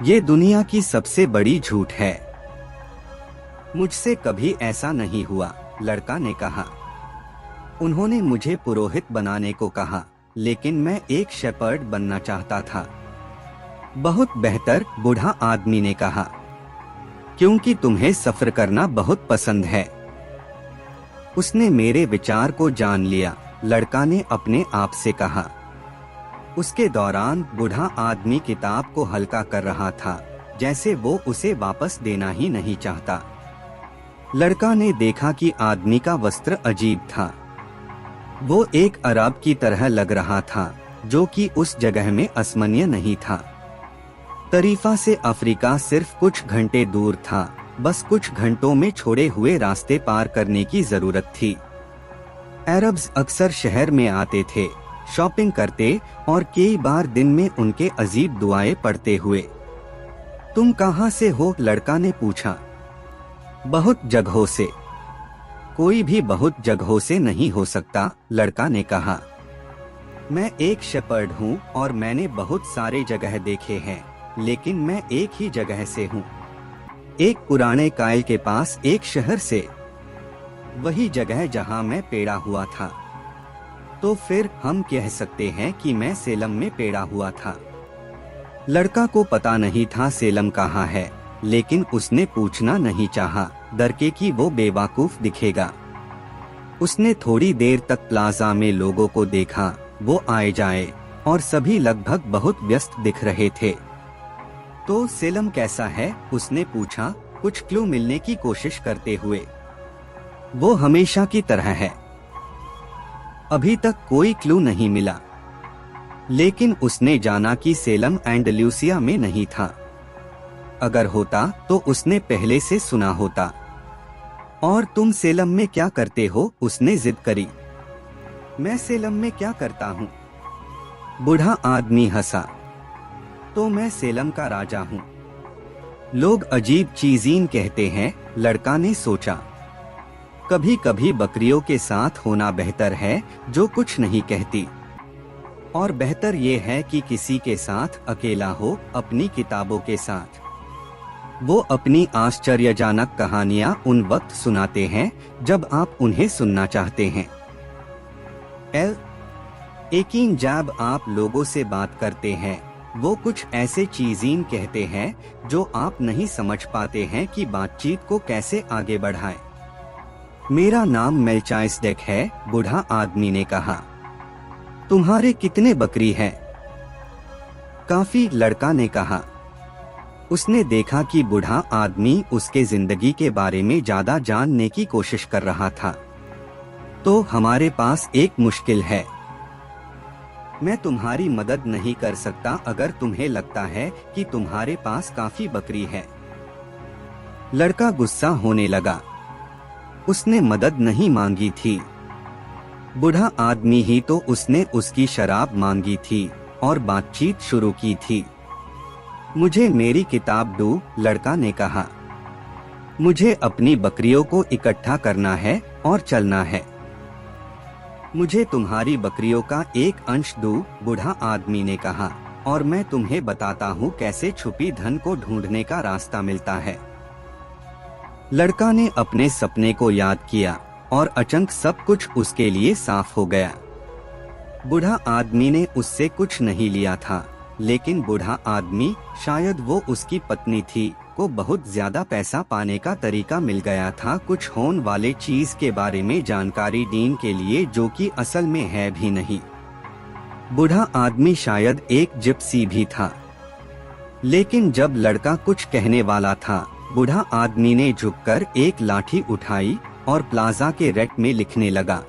ये दुनिया की सबसे बड़ी झूठ है। मुझसे कभी ऐसा नहीं हुआ, लड़का ने कहा। उन्होंने मुझे पुरोहित बनाने को कहा, लेकिन मैं एक शेपर्ड बनना चाहता था। बहुत बेहतर, बूढ़ा आदमी ने कहा, क्योंकि तुम्हें सफर करना बहुत पसंद है। उसने मेरे विचार को जान लिया, लड़का ने अपने आप से कहा। उसके दौरान बूढ़ा आदमी किताब को हल्का कर रहा था, जैसे वो उसे वापस देना ही नहीं चाहता। लड़का ने देखा कि आदमी का वस्त्र अजीब था। वो एक अरब की तरह लग रहा था, जो कि उस जगह में अस्मन्य नहीं था। तरीफा से अफ्रीका सिर्फ कुछ घंटे दूर था, बस कुछ घंटों में छोड़े हुए रास्ते पार करने की जरूरत थी। अरब्स अक्सर शहर में आते थे, शॉपिंग करते और कई बार दिन में उनके अजीब दुआएं पढ़ते हुए। तुम कहाँ से हो? लड़का ने पूछा। बहुत जगहों से। कोई भी बहुत जगहों से नहीं हो सकता, लड़का ने कहा। मैं एक शेपर्ड हूँ और मैंने बहुत सारे जगह देखे हैं, लेकिन मैं एक ही जगह से हूँ, एक पुराने कायल के पास एक शहर से, वही जगह जहाँ मैं पैदा हुआ था। तो फिर हम कह सकते हैं कि मैं सेलम में पैदा हुआ था। लड़का को पता नहीं था सेलम कहाँ है, लेकिन उसने पूछना नहीं चाहा, डर के कि वो बेवकूफ दिखेगा। उसने थोड़ी देर तक प्लाजा में लोगों को देखा, वो आए जाए और सभी लगभग बहुत व्यस्त दिख रहे थे। तो सेलम कैसा है? उसने पूछा, कुछ क्लू मिलने की कोशिश करते हुए। वो हमेशा की तरह है। अभी तक कोई क्लू नहीं मिला, लेकिन उसने जाना कि सेलम एंडलूसिया में नहीं था। अगर होता तो उसने पहले से सुना होता। और तुम सेलम में क्या करते हो? उसने जिद करी। मैं सेलम में क्या करता हूँ? बूढ़ा आदमी हंसा। तो मैं सेलम का राजा हूँ। लोग अजीब चीज़ें कहते हैं, लड़का ने सोचा। कभी कभी बकरियों के साथ होना बेहतर है, जो कुछ नहीं कहती। और बेहतर ये है कि किसी के साथ अकेला हो, अपनी किताबों के साथ। वो अपनी आश्चर्यजनक कहानियां उन वक्त सुनाते हैं जब आप उन्हें सुनना चाहते हैं। लेकिन जब आप लोगों से बात करते हैं, वो कुछ ऐसे चीज़ें कहते हैं जो आप नहीं समझ पाते हैं कि बातचीत को कैसे आगे बढ़ाएं। मेरा नाम मेल्चाइसडेक है, बूढ़ा आदमी ने कहा। तुम्हारे कितने बकरी हैं? काफी, लड़का ने कहा। उसने देखा कि बूढ़ा आदमी उसके जिंदगी के बारे में ज्यादा जानने की कोशिश कर रहा था। तो हमारे पास एक मुश्किल है। मैं तुम्हारी मदद नहीं कर सकता अगर तुम्हें लगता है कि तुम्हारे पास काफी बकरी है। लड़का गुस्सा होने लगा। उसने मदद नहीं मांगी थी। बूढ़ा आदमी ही तो उसने उसकी शराब मांगी थी और बातचीत शुरू की थी। मुझे मेरी किताब दो, लड़का ने कहा। मुझे अपनी बकरियों को इकट्ठा करना है और चलना है। मुझे तुम्हारी बकरियों का एक अंश दो, बूढ़ा आदमी ने कहा, और मैं तुम्हें बताता हूँ कैसे छुपी धन को ढूंढने का रास्ता मिलता है। लड़का ने अपने सपने को याद किया और अचानक सब कुछ उसके लिए साफ हो गया। बूढ़ा आदमी ने उससे कुछ नहीं लिया था, लेकिन बूढ़ा आदमी, शायद वो उसकी पत्नी थी, को बहुत ज्यादा पैसा पाने का तरीका मिल गया था, कुछ होने वाले चीज के बारे में जानकारी देने के लिए, जो कि असल में है भी नहीं। बूढ़ा आदमी शायद एक जिप्सी भी था। लेकिन जब लड़का कुछ कहने वाला था, बूढ़ा आदमी ने झुककर एक लाठी उठाई और प्लाजा के रैक में लिखने लगा।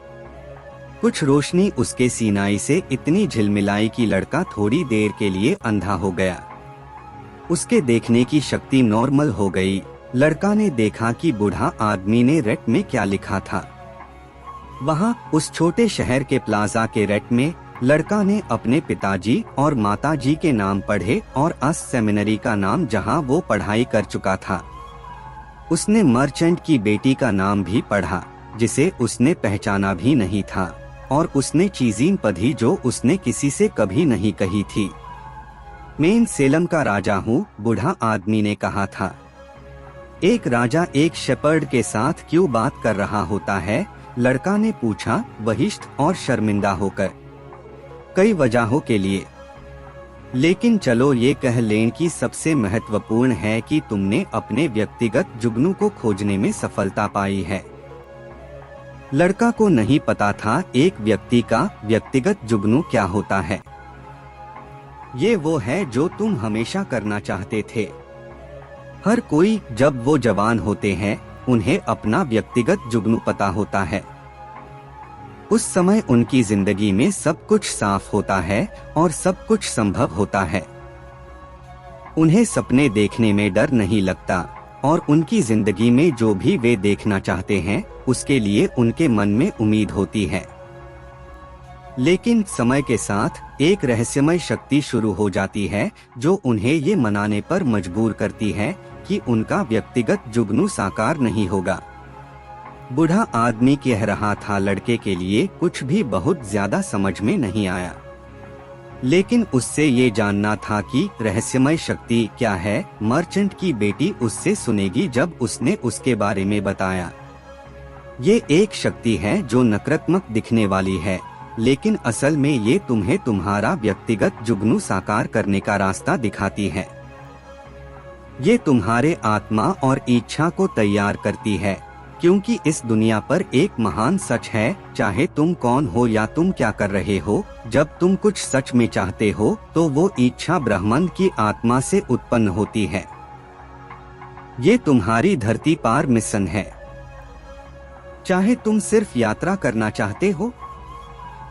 कुछ रोशनी उसके सीनाई से इतनी झिलमिलाई कि लड़का थोड़ी देर के लिए अंधा हो गया। उसके देखने की शक्ति नॉर्मल हो गई। लड़का ने देखा कि बूढ़ा आदमी ने रैक में क्या लिखा था। वहाँ उस छोटे शहर के प्लाजा के रैक में लड़का ने अपने पिताजी और माताजी के नाम पढ़े और अस सेमिनरी का नाम जहाँ वो पढ़ाई कर चुका था। उसने मर्चेंट की बेटी का नाम भी पढ़ा, जिसे उसने पहचाना भी नहीं था, और उसने चीज़ें पढ़ी जो उसने किसी से कभी नहीं कही थी। मैं सेलम का राजा हूँ, बूढ़ा आदमी ने कहा था। एक राजा एक शेपर्ड के साथ क्यों बात कर रहा होता है? लड़का ने पूछा, बहिष्ठ और शर्मिंदा होकर। कई वजहों के लिए, लेकिन चलो ये कह लें कि सबसे महत्वपूर्ण है कि तुमने अपने व्यक्तिगत जुगनू को खोजने में सफलता पाई है। लड़का को नहीं पता था एक व्यक्ति का व्यक्तिगत जुगनू क्या होता है। ये वो है जो तुम हमेशा करना चाहते थे। हर कोई जब वो जवान होते हैं उन्हें अपना व्यक्तिगत जुगनू पता होता है। उस समय उनकी जिंदगी में सब कुछ साफ होता है और सब कुछ संभव होता है। उन्हें सपने देखने में डर नहीं लगता और उनकी जिंदगी में जो भी वे देखना चाहते हैं उसके लिए उनके मन में उम्मीद होती है। लेकिन समय के साथ एक रहस्यमय शक्ति शुरू हो जाती है जो उन्हें ये मनाने पर मजबूर करती है कि उनका व्यक्तिगत जुगनू साकार नहीं होगा। बूढ़ा आदमी कह रहा था, लड़के के लिए कुछ भी बहुत ज्यादा समझ में नहीं आया, लेकिन उससे ये जानना था कि रहस्यमय शक्ति क्या है। मर्चेंट की बेटी उससे सुनेगी जब उसने उसके बारे में बताया। ये एक शक्ति है जो नकारात्मक दिखने वाली है, लेकिन असल में ये तुम्हें तुम्हारा व्यक्तिगत जुगनू साकार करने का रास्ता दिखाती है। ये तुम्हारे आत्मा और इच्छा को तैयार करती है, क्योंकि इस दुनिया पर एक महान सच है, चाहे तुम कौन हो या तुम क्या कर रहे हो, जब तुम कुछ सच में चाहते हो तो वो इच्छा ब्रह्मांड की आत्मा से उत्पन्न होती है। ये तुम्हारी धरती पार मिशन है। चाहे तुम सिर्फ यात्रा करना चाहते हो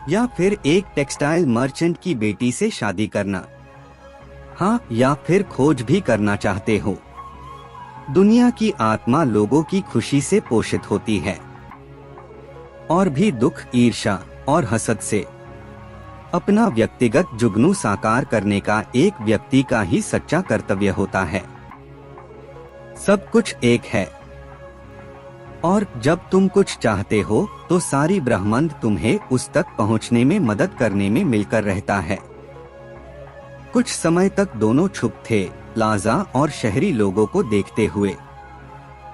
या फिर एक टेक्सटाइल मर्चेंट की बेटी से शादी करना, हाँ, या फिर खोज भी करना चाहते हो। दुनिया की आत्मा लोगों की खुशी से पोषित होती है और भी दुख, ईर्ष्या और हसद से। अपना व्यक्तिगत जुगनू साकार करने का एक व्यक्ति का ही सच्चा कर्तव्य होता है। सब कुछ एक है और जब तुम कुछ चाहते हो तो सारी ब्रह्मांड तुम्हें उस तक पहुंचने में मदद करने में मिलकर रहता है। कुछ समय तक दोनों चुप थे, प्लाजा और शहरी लोगों को देखते हुए।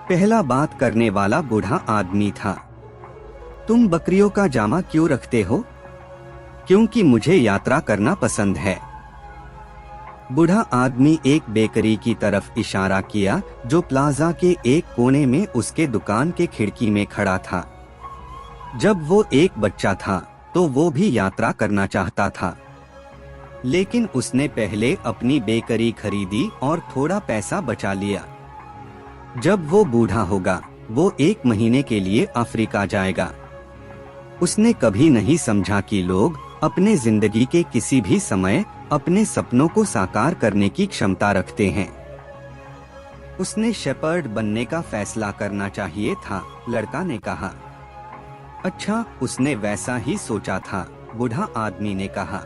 पहला बात करने वाला बूढ़ा आदमी था। तुम बकरियों का जामा क्यों रखते हो? क्योंकि मुझे यात्रा करना पसंद है। बूढ़ा आदमी एक बेकरी की तरफ इशारा किया जो प्लाजा के एक कोने में उसके दुकान के खिड़की में खड़ा था। जब वो एक बच्चा था तो वो भी यात्रा करना चाहता था, लेकिन उसने पहले अपनी बेकरी खरीदी और थोड़ा पैसा बचा लिया। जब वो बूढ़ा होगा वो 1 महीने के लिए अफ्रीका जाएगा। उसने कभी नहीं समझा कि लोग अपने जिंदगी के किसी भी समय अपने सपनों को साकार करने की क्षमता रखते हैं। उसने शेपर्ड बनने का फैसला करना चाहिए था, लड़का ने कहा। अच्छा, उसने वैसा ही सोचा था, बूढ़ा आदमी ने कहा।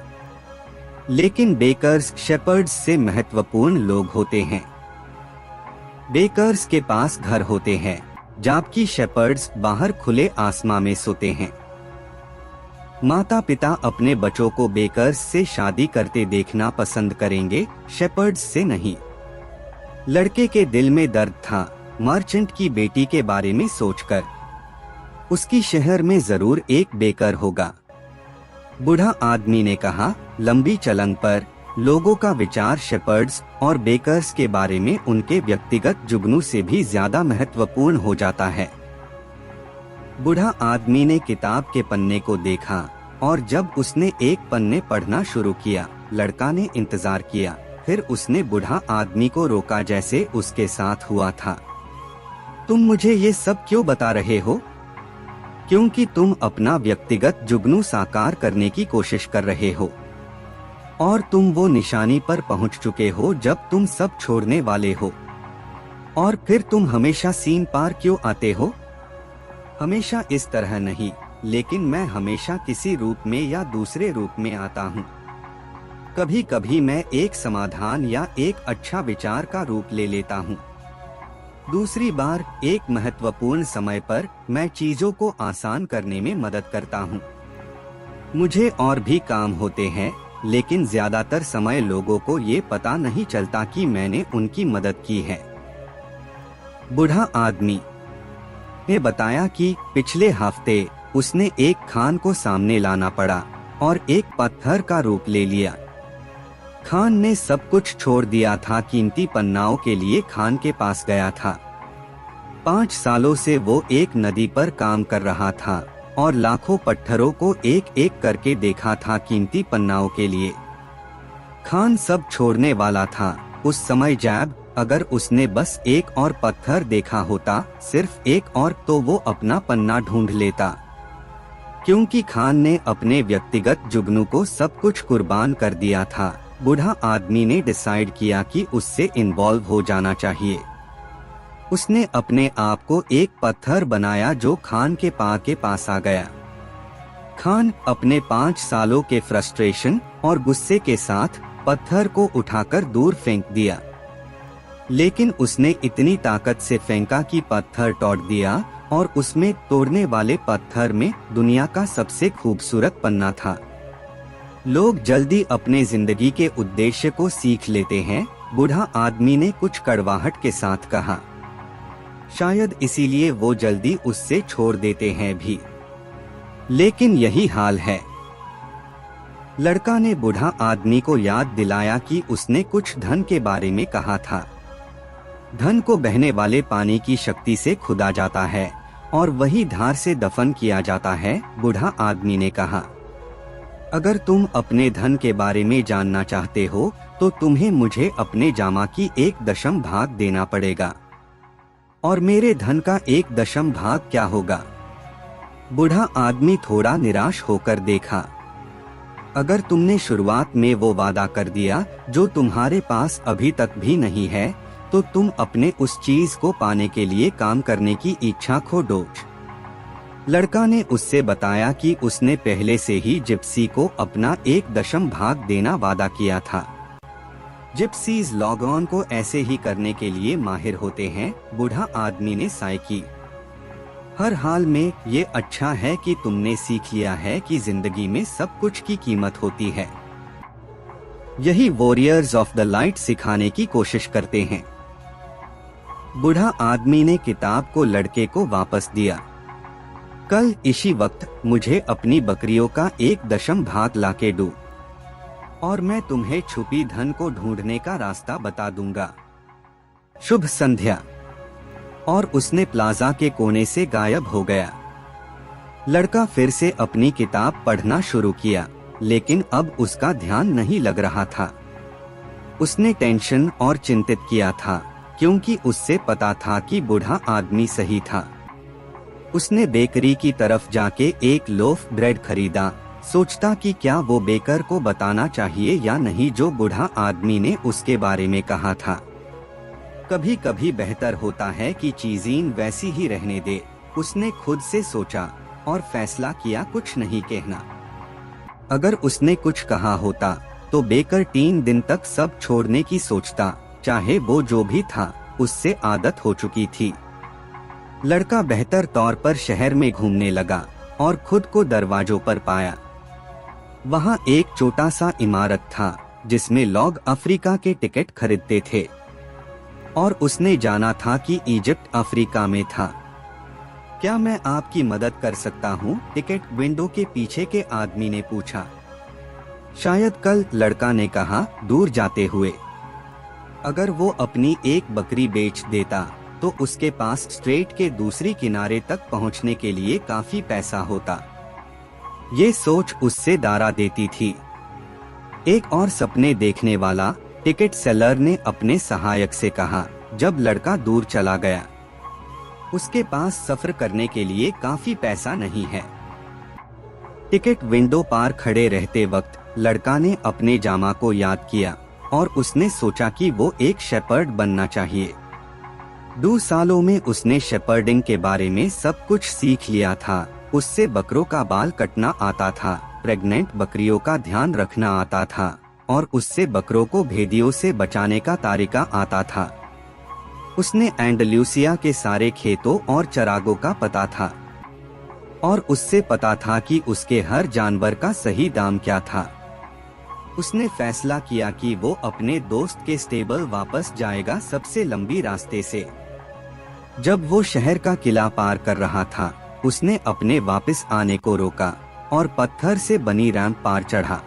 लेकिन बेकर्स शेपर्ड्स से महत्वपूर्ण लोग होते हैं। बेकर्स के पास घर होते हैं, जबकि शेपर्ड्स बाहर खुले आसमां में सोते हैं। माता पिता अपने बच्चों को बेकर्स से शादी करते देखना पसंद करेंगे, शेपर्ड्स से नहीं। लड़के के दिल में दर्द था मर्चेंट की बेटी के बारे में सोचकर। उसकी शहर में जरूर एक बेकर होगा। बूढ़ा आदमी ने कहा, लंबी चलन पर लोगों का विचार शेपर्ड्स और बेकर्स के बारे में उनके व्यक्तिगत जुगनू से भी ज्यादा महत्वपूर्ण हो जाता है। बूढ़ा आदमी ने किताब के पन्ने को देखा और जब उसने एक पन्ने पढ़ना शुरू किया, लड़का ने इंतजार किया। फिर उसने बूढ़ा आदमी को रोका जैसे उसके साथ हुआ था। तुम मुझे ये सब क्यों बता रहे हो? क्योंकि तुम अपना व्यक्तिगत जुगनू साकार करने की कोशिश कर रहे हो और तुम वो निशानी पर पहुंच चुके हो जब तुम सब छोड़ने वाले हो। और फिर तुम हमेशा सीन पार क्यों आते हो? हमेशा इस तरह नहीं, लेकिन मैं हमेशा किसी रूप में या दूसरे रूप में आता हूँ। कभी कभी मैं एक समाधान या एक अच्छा विचार का रूप ले लेता हूँ। दूसरी बार एक महत्वपूर्ण समय पर मैं चीजों को आसान करने में मदद करता हूँ। मुझे और भी काम होते हैं, लेकिन ज्यादातर समय लोगों को ये पता नहीं चलता कि मैंने उनकी मदद की है। बूढ़ा आदमी ने बताया कि पिछले हफ्ते उसने एक खान को सामने लाना पड़ा और एक पत्थर का रूप ले लिया। खान ने सब कुछ छोड़ दिया था, कीमती पन्नाओं के लिए खान के पास गया था। 5 सालों से वो एक नदी पर काम कर रहा था और लाखों पत्थरों को एक एक करके देखा था कीमती पन्नाओं के लिए। खान सब छोड़ने वाला था उस समय जब अगर उसने बस एक और पत्थर देखा होता, सिर्फ एक और, तो वो अपना पन्ना ढूंढ लेता। क्योंकि खान ने अपने व्यक्तिगत जुगनू को सब कुछ कुर्बान कर दिया था, बूढ़ा आदमी ने डिसाइड किया कि उससे इन्वॉल्व हो जाना चाहिए। उसने अपने आप को एक पत्थर बनाया जो खान के पास आ गया। खान अपने 5 सालों के फ्रस्ट्रेशन और गुस्से के साथ पत्थर को उठाकर दूर फेंक दिया, लेकिन उसने इतनी ताकत से फेंका कि पत्थर टूट दिया और उसमें तोड़ने वाले पत्थर में दुनिया का सबसे खूबसूरत पन्ना था। लोग जल्दी अपने जिंदगी के उद्देश्य को सीख लेते हैं, बूढ़ा आदमी ने कुछ कड़वाहट के साथ कहा। शायद इसीलिए वो जल्दी उससे छोड़ देते हैं भी, लेकिन यही हाल है। लड़का ने बूढ़ा आदमी को याद दिलाया कि उसने कुछ धन के बारे में कहा था। धन को बहने वाले पानी की शक्ति से खुदा जाता है और वही धार से दफन किया जाता है, बूढ़ा आदमी ने कहा। अगर तुम अपने धन के बारे में जानना चाहते हो तो तुम्हें मुझे अपने जामा की 1 भाग देना पड़ेगा। और मेरे धन का 1 भाग क्या होगा? बूढ़ा आदमी थोड़ा निराश होकर देखा। अगर तुमने शुरुआत में वो वादा कर दिया जो तुम्हारे पास अभी तक भी नहीं है, तो तुम अपने उस चीज को पाने के लिए काम करने की इच्छा खो दोगे। लड़का ने उससे बताया कि उसने पहले से ही जिप्सी को अपना 1 भाग देना वादा किया था। जिप्सीज लॉगऑन को ऐसे ही करने के लिए माहिर होते हैं, बूढ़ा आदमी ने साय की। हर हाल में ये अच्छा है कि तुमने सीख लिया है कि जिंदगी में सब कुछ की कीमत होती है। यही वॉरियर्स ऑफ द लाइट सिखाने की कोशिश करते हैं। बूढ़ा आदमी ने किताब को लड़के को वापस दिया। कल इसी वक्त मुझे अपनी बकरियों का 1 भाग लाके दो और मैं तुम्हें छुपी धन को ढूंढने का रास्ता बता दूंगा। शुभ संध्या। और उसने प्लाजा के कोने से गायब हो गया। लड़का फिर से अपनी किताब पढ़ना शुरू किया, लेकिन अब उसका ध्यान नहीं लग रहा था। उसने टेंशन और चिंतित किया था, क्योंकि उससे पता था कि बूढ़ा आदमी सही था। उसने बेकरी की तरफ जाके एक लोफ ब्रेड खरीदा, सोचता कि क्या वो बेकर को बताना चाहिए या नहीं जो बूढ़ा आदमी ने उसके बारे में कहा था। कभी कभी बेहतर होता है कि चीजें वैसी ही रहने दे, उसने खुद से सोचा और फैसला किया कुछ नहीं कहना। अगर उसने कुछ कहा होता तो बेकर 3 दिन तक सब छोड़ने की सोचता, चाहे वो जो भी था, उससे आदत हो चुकी थी। लड़का बेहतर तौर पर शहर में घूमने लगा और खुद को दरवाजों पर पाया। वहाँ एक छोटा सा इमारत था जिसमें लोग अफ्रीका के टिकट खरीदते थे और उसने जाना था कि इजिप्ट अफ्रीका में था। क्या मैं आपकी मदद कर सकता हूँ? टिकट विंडो के पीछे के आदमी ने पूछा। शायद कल, लड़का ने कहा दूर जाते हुए। अगर वो अपनी एक बकरी बेच देता तो उसके पास स्ट्रेट के दूसरी किनारे तक पहुँचने के लिए काफी पैसा होता। ये सोच उससे डरा देती थी। एक और सपने देखने वाला, टिकट सेलर ने अपने सहायक से कहा जब लड़का दूर चला गया। उसके पास सफर करने के लिए काफी पैसा नहीं है। टिकट विंडो पार खड़े रहते वक्त लड़का ने अपने जामा को याद किया और उसने सोचा कि वो एक शेपर्ड बनना चाहिए। 2 सालों में उसने शेपर्डिंग के बारे में सब कुछ सीख लिया था। उससे बकरों का बाल कटना आता था, प्रेग्नेंट बकरियों का ध्यान रखना आता था और उससे बकरों को भेदियों से बचाने का तरीका आता था। उसने एंडलूसिया के सारे खेतों और चरागों का पता था और उससे पता था कि उसके हर जानवर का सही दाम क्या था। उसने फैसला किया कि वो अपने दोस्त के स्टेबल वापस जाएगा सबसे लंबी रास्ते से। जब वो शहर का किला पार कर रहा था, उसने अपने वापस आने को रोका और पत्थर से बनी रैंप पार चढ़ा।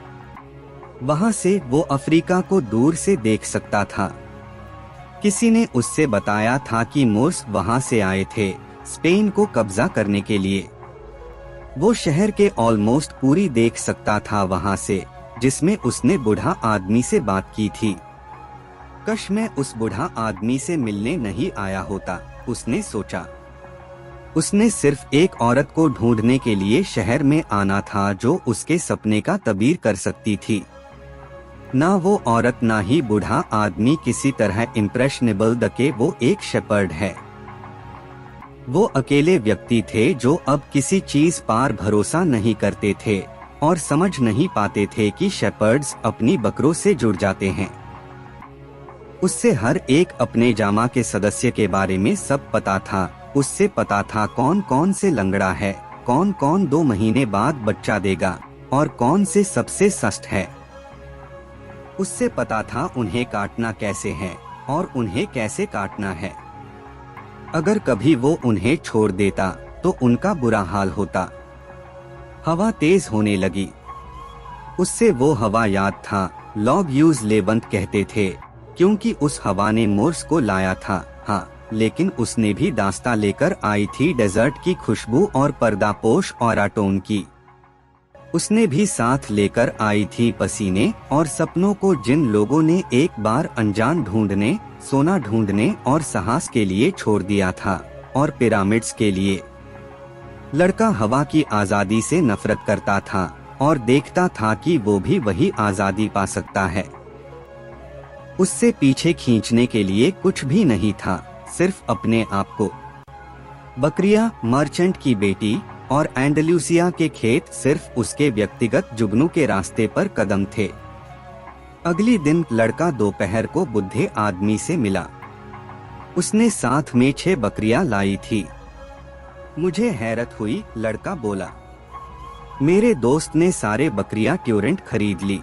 वहां से वो अफ्रीका को दूर से देख सकता था। किसी ने उससे बताया था कि मोर्स वहां से आए थे स्पेन को कब्जा करने के लिए। वो शहर के ऑलमोस्ट पूरी देख सकता था वहां से, जिसमें उसने बूढ़ा आदमी से बात की थी। कश मैं उस बूढ़ा आदमी से मिलने नहीं आया होता, उसने सोचा। उसने सिर्फ एक औरत को ढूंढने के लिए शहर में आना था जो उसके सपने का तबीर कर सकती थी। ना वो औरत ना ही बूढ़ा आदमी किसी तरह इम्प्रेशनेबल द के वो एक शेपर्ड है। वो अकेले व्यक्ति थे जो अब किसी चीज पर भरोसा नहीं करते थे और समझ नहीं पाते थे कि शेपर्ड्स अपनी बकरों से जुड़ जाते हैं। उससे हर एक अपने जामा के सदस्य के बारे में सब पता था। उससे पता था कौन कौन से लंगड़ा है, कौन कौन 2 महीने बाद बच्चा देगा और कौन से सबसे सस्त है। उससे पता था उन्हें काटना कैसे है और उन्हें कैसे काटना है। अगर कभी वो उन्हें छोड़ देता तो उनका बुरा हाल होता। हवा तेज होने लगी। उससे वो हवा याद था, लॉग यूज लेबंत कहते थे, क्योंकि उस हवा ने मोर्स को लाया था। हाँ, लेकिन उसने भी दास्ता लेकर आई थी डेजर्ट की खुशबू और पर्दापोश और आटोन की। उसने भी साथ लेकर आई थी पसीने और सपनों को, जिन लोगों ने एक बार अनजान ढूंढने, सोना ढूंढने और साहस के लिए छोड़ दिया था, और पिरामिड्स के लिए। लड़का हवा की आजादी से नफरत करता था और देखता था कि वो भी वही आजादी पा सकता है। उससे पीछे खींचने के लिए कुछ भी नहीं था, सिर्फ अपने आप को। बकरियां, मर्चेंट की बेटी और एंडलूसिया के खेत सिर्फ उसके व्यक्तिगत जुगनू के रास्ते पर कदम थे। अगली दिन लड़का दोपहर को बुढ़े आदमी से मिला। उसने साथ में 6 बकरियां लाई थी। मुझे हैरत हुई, लड़का बोला। मेरे दोस्त ने सारे बकरियां ट्यूरेंट खरीद ली।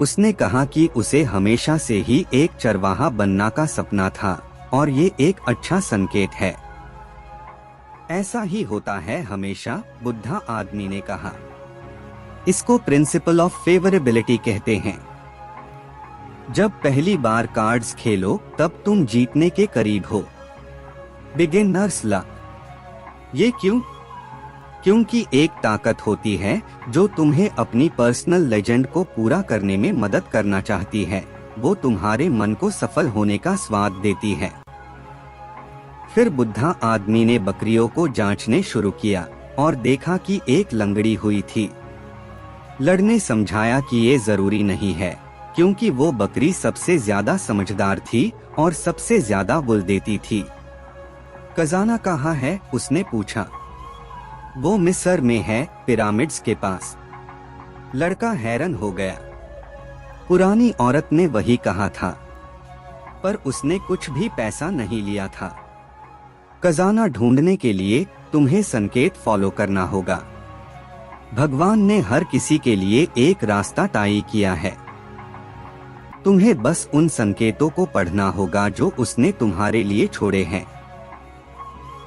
उसने कहा कि उसे हमेशा से ही एक चरवाहा बनना का सपना था और ये एक अच्छा संकेत है। ऐसा ही होता है हमेशा, बुढ़ा आदमी ने कहा। इसको प्रिंसिपल ऑफ फेवरेबिलिटी कहते हैं। जब पहली बार कार्ड्स खेलो तब तुम जीतने के करीब हो। Beginners luck. ये क्यों? क्योंकि एक ताकत होती है जो तुम्हें अपनी पर्सनल लेजेंड को पूरा करने में मदद करना चाहती है। वो तुम्हारे मन को सफल होने का स्वाद देती है। फिर बुढ़ा आदमी ने बकरियों को जांचने शुरू किया और देखा कि एक लंगड़ी हुई थी। लड़ने समझाया कि ये जरूरी नहीं है, क्योंकि वो बकरी सबसे ज्यादा समझदार थी और सबसे ज्यादा वूल देती थी। खजाना कहाँ है? उसने पूछा। वो मिस्र में है, पिरामिड्स के पास। लड़का हैरान हो गया। पुरानी औरत ने वही कहा था, पर उसने कुछ भी पैसा नहीं लिया था। खजाना ढूंढने के लिए तुम्हें संकेत फॉलो करना होगा। भगवान ने हर किसी के लिए एक रास्ता तय किया है। तुम्हें बस उन संकेतों को पढ़ना होगा जो उसने तुम्हारे लिए छोड़े हैं।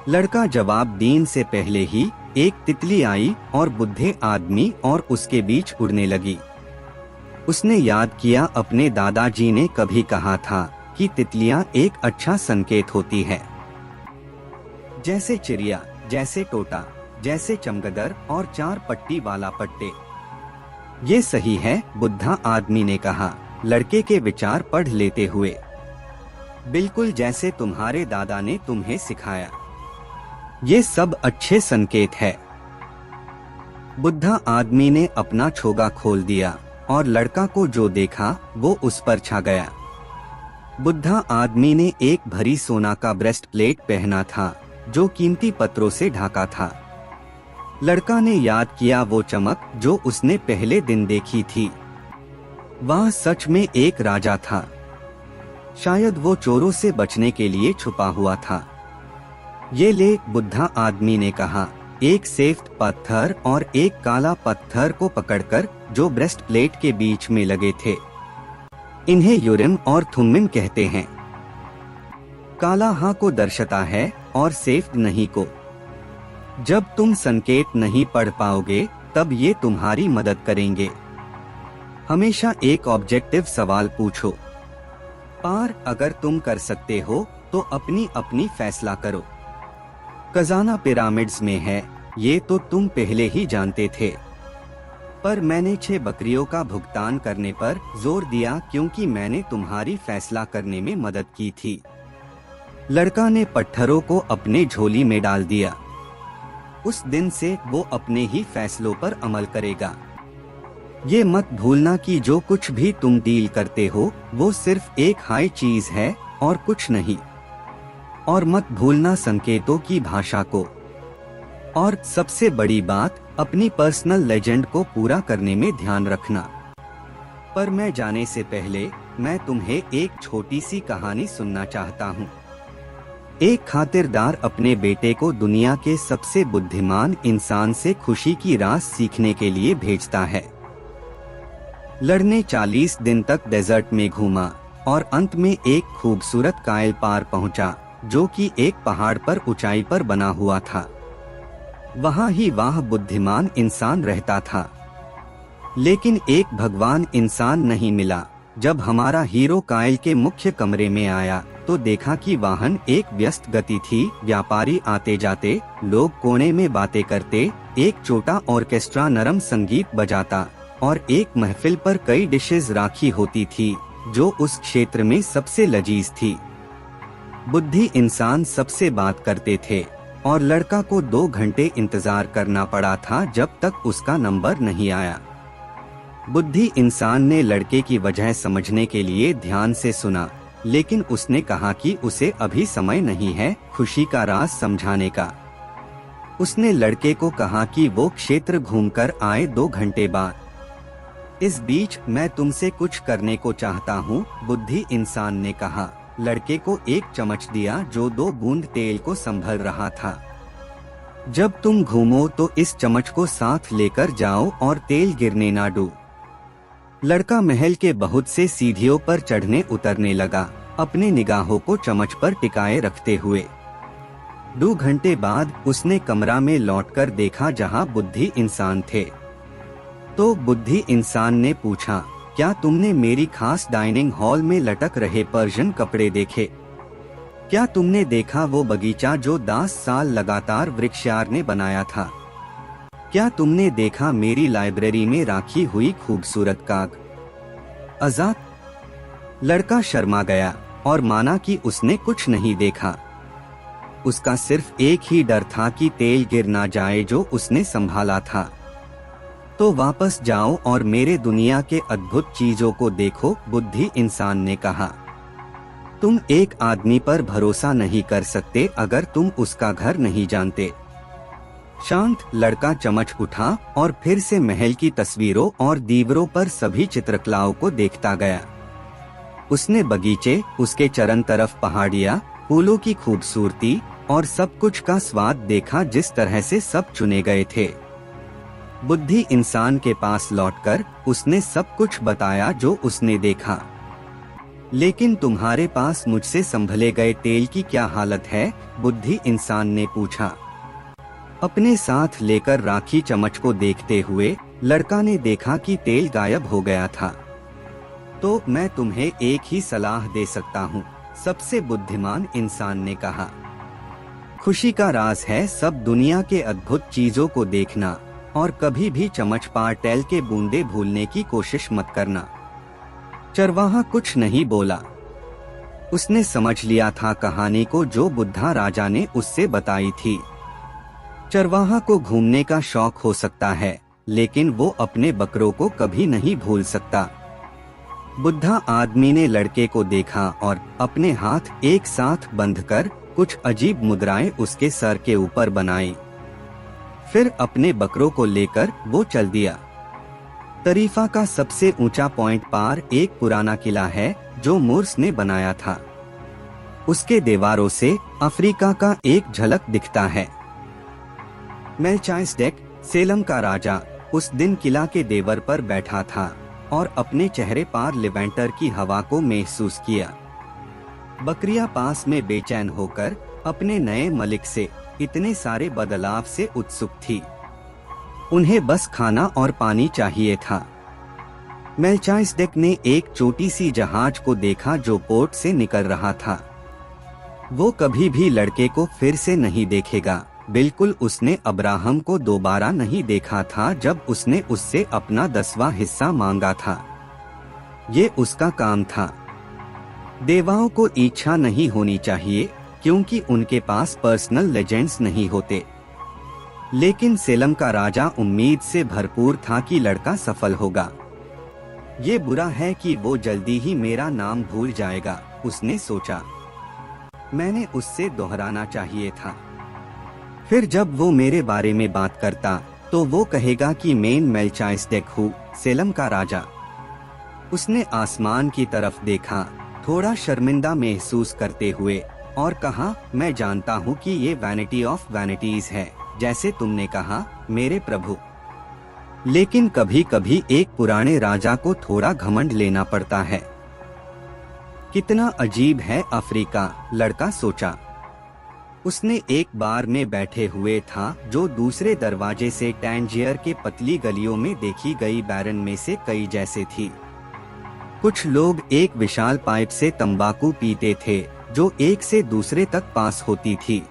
लड़का जवाब देने से पहले ही एक तितली आई और बुढ़े आदमी और उसके बीच उड़ने लगी। उसने याद किया अपने दादाजी ने कभी कहा था कि तितलियां एक अच्छा संकेत होती है। जैसे चिड़िया, जैसे तोता, जैसे चमगादड़ और 4 पट्टी वाला पट्टे। ये सही है, बुढ़ा आदमी ने कहा, लड़के के विचार पढ़ लेते हुए। बिल्कुल जैसे तुम्हारे दादा ने तुम्हें सिखाया। ये सब अच्छे संकेत है। बुढ़ा आदमी ने अपना छोगा खोल दिया और लड़का को जो देखा वो उस पर छा गया। बुढ़ा आदमी ने एक भरी सोना का ब्रेस्ट प्लेट पहना था जो कीमती पत्रों से ढका था। लड़का ने याद किया वो चमक जो उसने पहले दिन देखी थी। वह सच में एक राजा था। शायद वो चोरों से बचने के लिए छुपा हुआ था। ये ले, बुढ़ा आदमी ने कहा, एक सेफ्ट पत्थर और एक काला पत्थर को पकड़कर जो ब्रेस्ट प्लेट के बीच में लगे थे। इन्हें यूरिम और थुम्मिम कहते हैं। काला हाँ को दर्शाता है और सेफ नहीं को। जब तुम संकेत नहीं पढ़ पाओगे तब ये तुम्हारी मदद करेंगे। हमेशा एक ऑब्जेक्टिव सवाल पूछो। पार अगर तुम कर सकते हो तो अपनी अपनी फैसला करो। खजाना पिरामिड्स में है, ये तो तुम पहले ही जानते थे, पर मैंने 6 बकरियों का भुगतान करने पर जोर दिया क्योंकि मैंने तुम्हारी फैसला करने में मदद की थी। लड़का ने पत्थरों को अपने झोली में डाल दिया। उस दिन से वो अपने ही फैसलों पर अमल करेगा। ये मत भूलना कि जो कुछ भी तुम डील करते हो वो सिर्फ एक हाई चीज है और कुछ नहीं। और मत भूलना संकेतों की भाषा को। और सबसे बड़ी बात, अपनी पर्सनल लेजेंड को पूरा करने में ध्यान रखना। पर मैं जाने से पहले मैं तुम्हें एक छोटी सी कहानी सुनना चाहता हूँ। एक खातिरदार अपने बेटे को दुनिया के सबसे बुद्धिमान इंसान से खुशी की राज सीखने के लिए भेजता है। लड़ने 40 दिन तक डेजर्ट में घूमा और अंत में एक खूबसूरत कायल पार पहुंचा जो कि एक पहाड़ पर ऊंचाई पर बना हुआ था। वहां ही वह बुद्धिमान इंसान रहता था, लेकिन एक भगवान इंसान नहीं मिला। जब हमारा हीरो कायल के मुख्य कमरे में आया तो देखा कि वाहन एक व्यस्त गति थी। व्यापारी आते जाते, लोग कोने में बातें करते, एक छोटा ऑर्केस्ट्रा नरम संगीत बजाता और एक महफिल पर कई डिशेज राखी होती थी जो उस क्षेत्र में सबसे लजीज थी। बुद्धि इंसान सबसे बात करते थे और लड़का को 2 घंटे इंतजार करना पड़ा था जब तक उसका नंबर नहीं आया। बुद्धि इंसान ने लड़के की वजह समझने के लिए ध्यान से सुना, लेकिन उसने कहा कि उसे अभी समय नहीं है खुशी का राज समझाने का। उसने लड़के को कहा कि वो क्षेत्र घूमकर आए 2 घंटे बाद। इस बीच मैं तुमसे कुछ करने को चाहता हूँ, बुद्धि इंसान ने कहा। लड़के को एक चम्मच दिया जो 2 बूंद तेल को संभल रहा था। जब तुम घूमो तो इस चम्मच को साथ लेकर जाओ और तेल गिरने ना दो। लड़का महल के बहुत से सीढ़ियों पर चढ़ने उतरने लगा, अपने निगाहों को चम्मच पर टिकाए रखते हुए। 2 घंटे बाद उसने कमरा में लौटकर देखा जहां बुद्धि इंसान थे। तो बुद्धि इंसान ने पूछा, क्या तुमने मेरी खास डाइनिंग हॉल में लटक रहे पर्शियन कपड़े देखे? क्या तुमने देखा वो बगीचा जो 10 साल लगातार वृक्षार ने बनाया था? क्या तुमने देखा मेरी लाइब्रेरी में राखी हुई खूबसूरत काग? आजाद? लड़का शर्मा गया और माना कि उसने कुछ नहीं देखा। उसका सिर्फ एक ही डर था कि तेल गिर ना जाए जो उसने संभाला था। तो वापस जाओ और मेरे दुनिया के अद्भुत चीजों को देखो, बुद्धि इंसान ने कहा। तुम एक आदमी पर भरोसा नहीं कर सकते अगर तुम उसका घर नहीं जानते। शांत लड़का चम्मच उठा और फिर से महल की तस्वीरों और दीवारों पर सभी चित्रकलाओं को देखता गया। उसने बगीचे, उसके चरण तरफ पहाड़ियाँ, फूलों की खूबसूरती और सब कुछ का स्वाद देखा जिस तरह से सब चुने गए थे। बुद्धि इंसान के पास लौटकर उसने सब कुछ बताया जो उसने देखा। लेकिन तुम्हारे पास मुझसे संभले गए तेल की क्या हालत है? बुद्धि इंसान ने पूछा। अपने साथ लेकर राखी चम्मच को देखते हुए लड़का ने देखा कि तेल गायब हो गया था। तो मैं तुम्हें एक ही सलाह दे सकता हूँ, सबसे बुद्धिमान इंसान ने कहा। खुशी का राज है सब दुनिया के अद्भुत चीजों को देखना और कभी भी चम्मच पार तेल के बूंदे भूलने की कोशिश मत करना। चरवाहा कुछ नहीं बोला। उसने समझ लिया था कहानी को जो बुद्धा राजा ने उससे बताई थी। चरवाहा को घूमने का शौक हो सकता है, लेकिन वो अपने बकरों को कभी नहीं भूल सकता। बुद्धा आदमी ने लड़के को देखा और अपने हाथ एक साथ बंधकर कुछ अजीब मुद्राएं उसके सर के ऊपर बनाई। फिर अपने बकरों को लेकर वो चल दिया। तरीफा का सबसे ऊंचा पॉइंट पार एक पुराना किला है जो मोर्स ने बनाया था। उसके दीवारों से अफ्रीका का एक झलक दिखता है। मेल्चाइसेडेक, सेलम का राजा, उस दिन किला के देवर पर बैठा था और अपने चेहरे पर लिवेंटर की हवा को महसूस किया। बकरियां पास में बेचैन होकर अपने नए मलिक से इतने सारे बदलाव से उत्सुक थी। उन्हें बस खाना और पानी चाहिए था। मेल्चाइसडेक ने एक छोटी सी जहाज को देखा जो पोर्ट से निकल रहा था। वो कभी भी लड़के को फिर से नहीं देखेगा। बिल्कुल उसने अब्राहम को दोबारा नहीं देखा था जब उसने उससे अपना 10वां हिस्सा मांगा था। ये उसका काम था। देवाओं को इच्छा नहीं होनी चाहिए क्योंकि उनके पास पर्सनल लेजेंड्स नहीं होते। लेकिन सेलम का राजा उम्मीद से भरपूर था कि लड़का सफल होगा। ये बुरा है कि वो जल्दी ही मेरा नाम भूल जाएगा, उसने सोचा। मैंने उससे दोहराना चाहिए था। फिर जब वो मेरे बारे में बात करता तो वो कहेगा कि मैं मेल्चाइसडेक हूँ, सेलम का राजा। उसने आसमान की तरफ देखा, थोड़ा शर्मिंदा महसूस करते हुए, और कहा, मैं जानता हूँ कि ये वैनिटी ऑफ वैनिटीज है, जैसे तुमने कहा मेरे प्रभु। लेकिन कभी कभी एक पुराने राजा को थोड़ा घमंड लेना पड़ता है। कितना अजीब है अफ्रीका, लड़का सोचा। उसने एक बार में बैठे हुए था जो दूसरे दरवाजे से टैंजियर के पतली गलियों में देखी गई बैरन में से कई जैसे थी। कुछ लोग एक विशाल पाइप से तंबाकू पीते थे जो एक से दूसरे तक पास होती थी।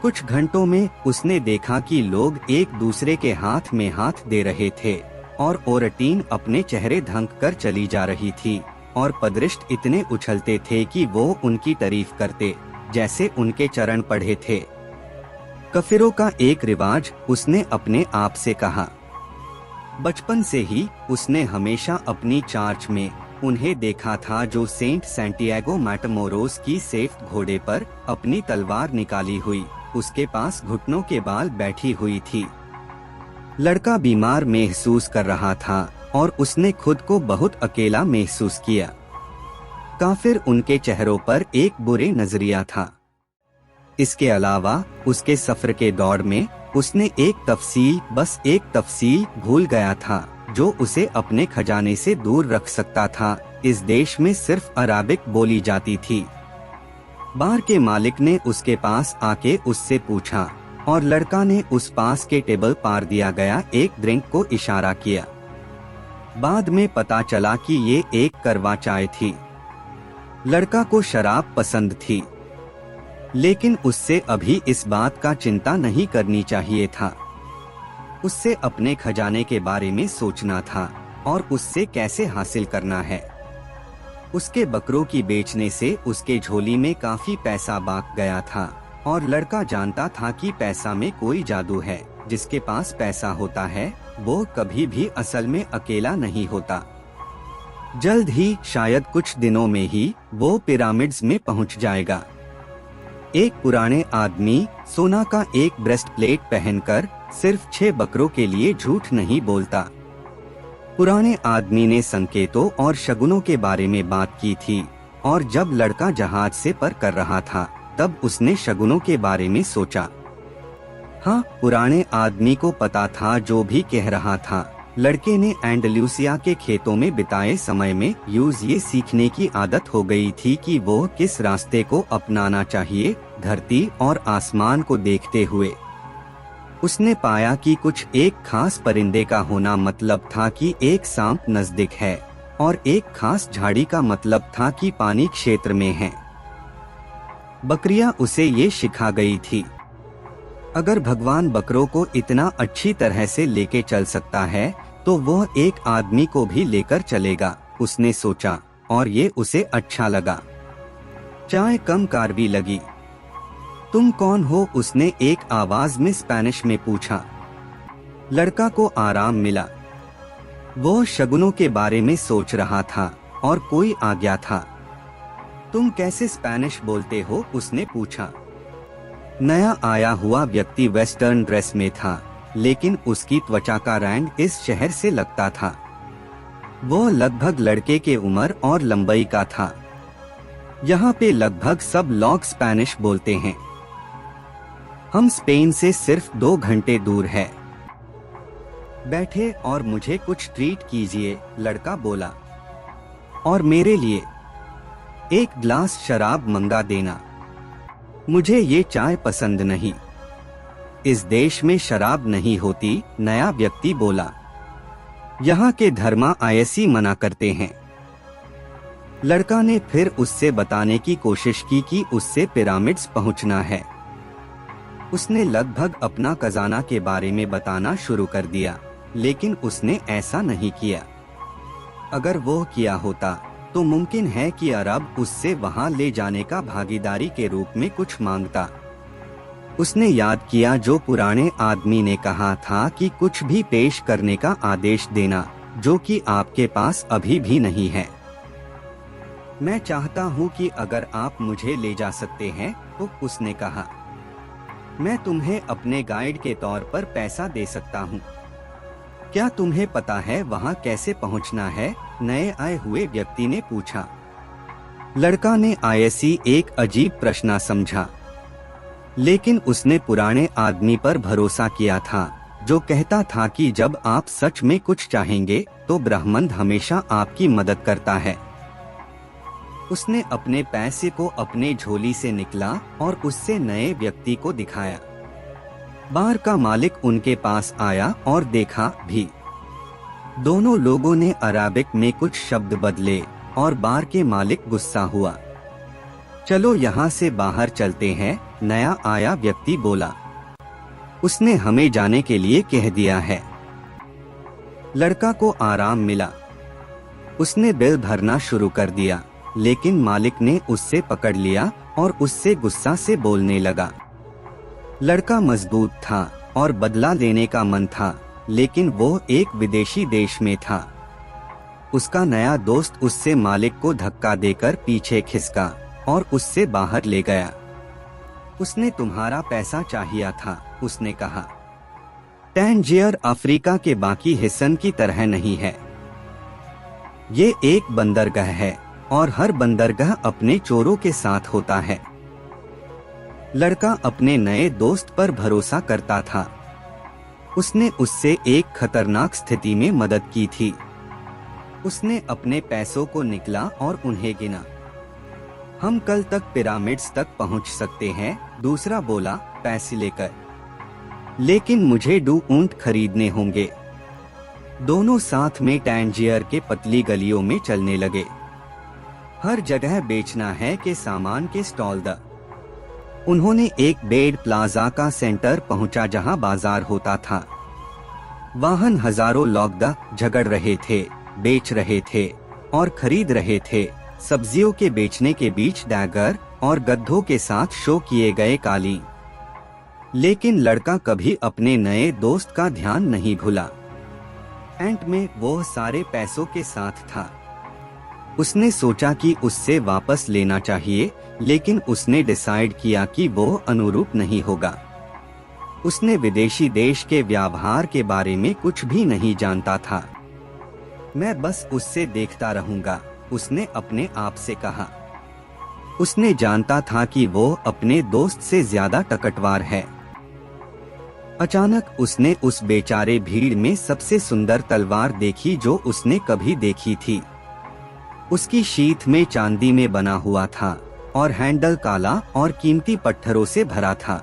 कुछ घंटों में उसने देखा कि लोग एक दूसरे के हाथ में हाथ दे रहे थे और औरतीन अपने चेहरे ढंक कर चली जा रही थी और पदरिष्ट इतने उछलते थे कि वो उनकी तारीफ करते जैसे उनके चरण पढ़े थे। कफिरों का एक रिवाज, उसने अपने आप से कहा। बचपन से ही उसने हमेशा अपनी चार्च में उन्हें देखा था जो सेंट सैंटियागो मैटामोरोस की सेफ घोड़े पर अपनी तलवार निकाली हुई उसके पास घुटनों के बाल बैठी हुई थी। लड़का बीमार महसूस कर रहा था और उसने खुद को बहुत अकेला महसूस किया। काफिर उनके चेहरों पर एक बुरे नजरिया था। इसके अलावा उसके सफर के दौर में उसने बस एक तफसील भूल गया था जो उसे अपने खजाने से दूर रख सकता था। इस देश में सिर्फ अराबिक बोली जाती थी। बार के मालिक ने उसके पास आके उससे पूछा और लड़का ने उस पास के टेबल पार दिया गया एक ड्रिंक को इशारा किया। बाद में पता चला कि ये एक करवा चाय थी। लड़का को शराब पसंद थी, लेकिन उससे अभी इस बात का चिंता नहीं करनी चाहिए था। उससे अपने खजाने के बारे में सोचना था और उससे कैसे हासिल करना है। उसके बकरों की बेचने से उसके झोली में काफी पैसा बाक गया था और लड़का जानता था कि पैसा में कोई जादू है। जिसके पास पैसा होता है वो कभी भी असल में अकेला नहीं होता। जल्द ही, शायद कुछ दिनों में ही, वो पिरामिड्स में पहुंच जाएगा। एक पुराने आदमी सोना का एक ब्रेस्ट प्लेट पहनकर सिर्फ 6 बकरों के लिए झूठ नहीं बोलता। पुराने आदमी ने संकेतों और शगुनों के बारे में बात की थी और जब लड़का जहाज से पर कर रहा था तब उसने शगुनों के बारे में सोचा। हाँ, पुराने आदमी को पता था जो भी कह रहा था। लड़के ने एंडलूसिया के खेतों में बिताए समय में ये सीखने की आदत हो गई थी कि वो किस रास्ते को अपनाना चाहिए, धरती और आसमान को देखते हुए। उसने पाया कि कुछ एक खास परिंदे का होना मतलब था कि एक सांप नजदीक है और एक खास झाड़ी का मतलब था कि पानी क्षेत्र में है। बकरियां उसे ये सिखा गई थी। अगर भगवान बकरों को इतना अच्छी तरह से लेके चल सकता है तो वह एक आदमी को भी लेकर चलेगा, उसने सोचा, और ये उसे अच्छा लगा। चाय कम कड़वी लगी। तुम कौन हो? उसने एक आवाज में स्पेनिश में पूछा। लड़का को आराम मिला। वो शगुनों के बारे में सोच रहा था और कोई आ गया था। तुम कैसे स्पेनिश बोलते हो? उसने पूछा। नया आया हुआ व्यक्ति वेस्टर्न ड्रेस में था, लेकिन उसकी त्वचा का रंग इस शहर से लगता था। वो लगभग लड़के के उम्र और लंबाई का था। यहाँ पे लगभग सब लोग स्पेनिश बोलते हैं। हम स्पेन से सिर्फ 2 घंटे दूर है। बैठे और मुझे कुछ ट्रीट कीजिए, लड़का बोला। और मेरे लिए? एक ग्लास शराब मंगा देना। मुझे ये चाय पसंद नहीं। इस देश में शराब नहीं होती, नया व्यक्ति बोला। यहाँ के धर्मायसी मना करते हैं। लड़का ने फिर उससे बताने की कोशिश की कि उससे पिरामिड्स पहुंचना है। उसने लगभग अपना खजाना के बारे में बताना शुरू कर दिया, लेकिन उसने ऐसा नहीं किया। अगर वो किया होता तो मुमकिन है कि अरब उससे वहां ले जाने का भागीदारी के रूप में कुछ मांगता। उसने याद किया जो पुराने आदमी ने कहा था कि कुछ भी पेश करने का आदेश देना, जो कि आपके पास अभी भी नहीं है। मैं चाहता हूँ कि अगर आप मुझे ले जा सकते हैं, तो उसने कहा। मैं तुम्हें अपने गाइड के तौर पर पैसा दे सकता हूँ। क्या तुम्हें पता है वहाँ कैसे पहुँचना है? नए आए हुए व्यक्ति ने पूछा। लड़का ने आयसी एक अजीब प्रश्न समझा, लेकिन उसने पुराने आदमी पर भरोसा किया था, जो कहता था कि जब आप सच में कुछ चाहेंगे तो ब्रह्मांड हमेशा आपकी मदद करता है। उसने अपने पैसे को अपने झोली से निकला और उससे नए व्यक्ति को दिखाया। बार का मालिक उनके पास आया और देखा भी। दोनों लोगों ने अराबिक में कुछ शब्द बदले और बार के मालिक गुस्सा हुआ। चलो यहाँ से बाहर चलते हैं, नया आया व्यक्ति बोला। उसने हमें जाने के लिए कह दिया है। लड़का को आराम मिला। उसने बिल भरना शुरू कर दिया, लेकिन मालिक ने उससे पकड़ लिया और उससे गुस्सा से बोलने लगा। लड़का मजबूत था और बदला लेने का मन था, लेकिन वो एक विदेशी देश में था। उसका नया दोस्त उससे मालिक को धक्का देकर पीछे खिसका और उससे बाहर ले गया। उसने तुम्हारा पैसा चाहिए था, उसने कहा। टैंजियर अफ्रीका के बाकी हिस्सन की तरह नहीं है। ये एक बंदरगाह है और हर बंदरगाह अपने चोरों के साथ होता है। लड़का अपने नए दोस्त पर भरोसा करता था। उसने उससे एक खतरनाक स्थिति में मदद की थी। उसने अपने पैसों को निकला और उन्हें गिना। हम कल तक पिरामिड्स तक पहुंच सकते हैं, दूसरा बोला, पैसे लेकर। लेकिन मुझे 2 ऊंट खरीदने होंगे। दोनों साथ में टैंजियर के पतली गलियों में चलने लगे। हर जगह बेचना है के सामान के स्टॉल द। उन्होंने एक बेड प्लाजा का सेंटर पहुंचा जहां बाजार होता था। वाहन हजारों लोग द झगड़ रहे थे, बेच रहे थे और खरीद रहे थे। सब्जियों के बेचने के बीच डैगर और गद्धों के साथ शो किए गए कालीन। लेकिन लड़का कभी अपने नए दोस्त का ध्यान नहीं भूला। एंड में वो सारे पैसों के साथ था। उसने सोचा कि उससे वापस लेना चाहिए, लेकिन उसने डिसाइड किया कि वो अनुरूप नहीं होगा। उसने विदेशी देश के व्यवहार के बारे में कुछ भी नहीं जानता था। मैं बस उससे देखता रहूंगा, उसने अपने आप से कहा। उसने जानता था कि वो अपने दोस्त से ज्यादा टकटवार है। अचानक उसने उस बेचारे भीड़ में सबसे सुंदर तलवार देखी जो उसने कभी देखी थी। उसकी शीथ में चांदी में बना हुआ था और हैंडल काला और कीमती पत्थरों से भरा था।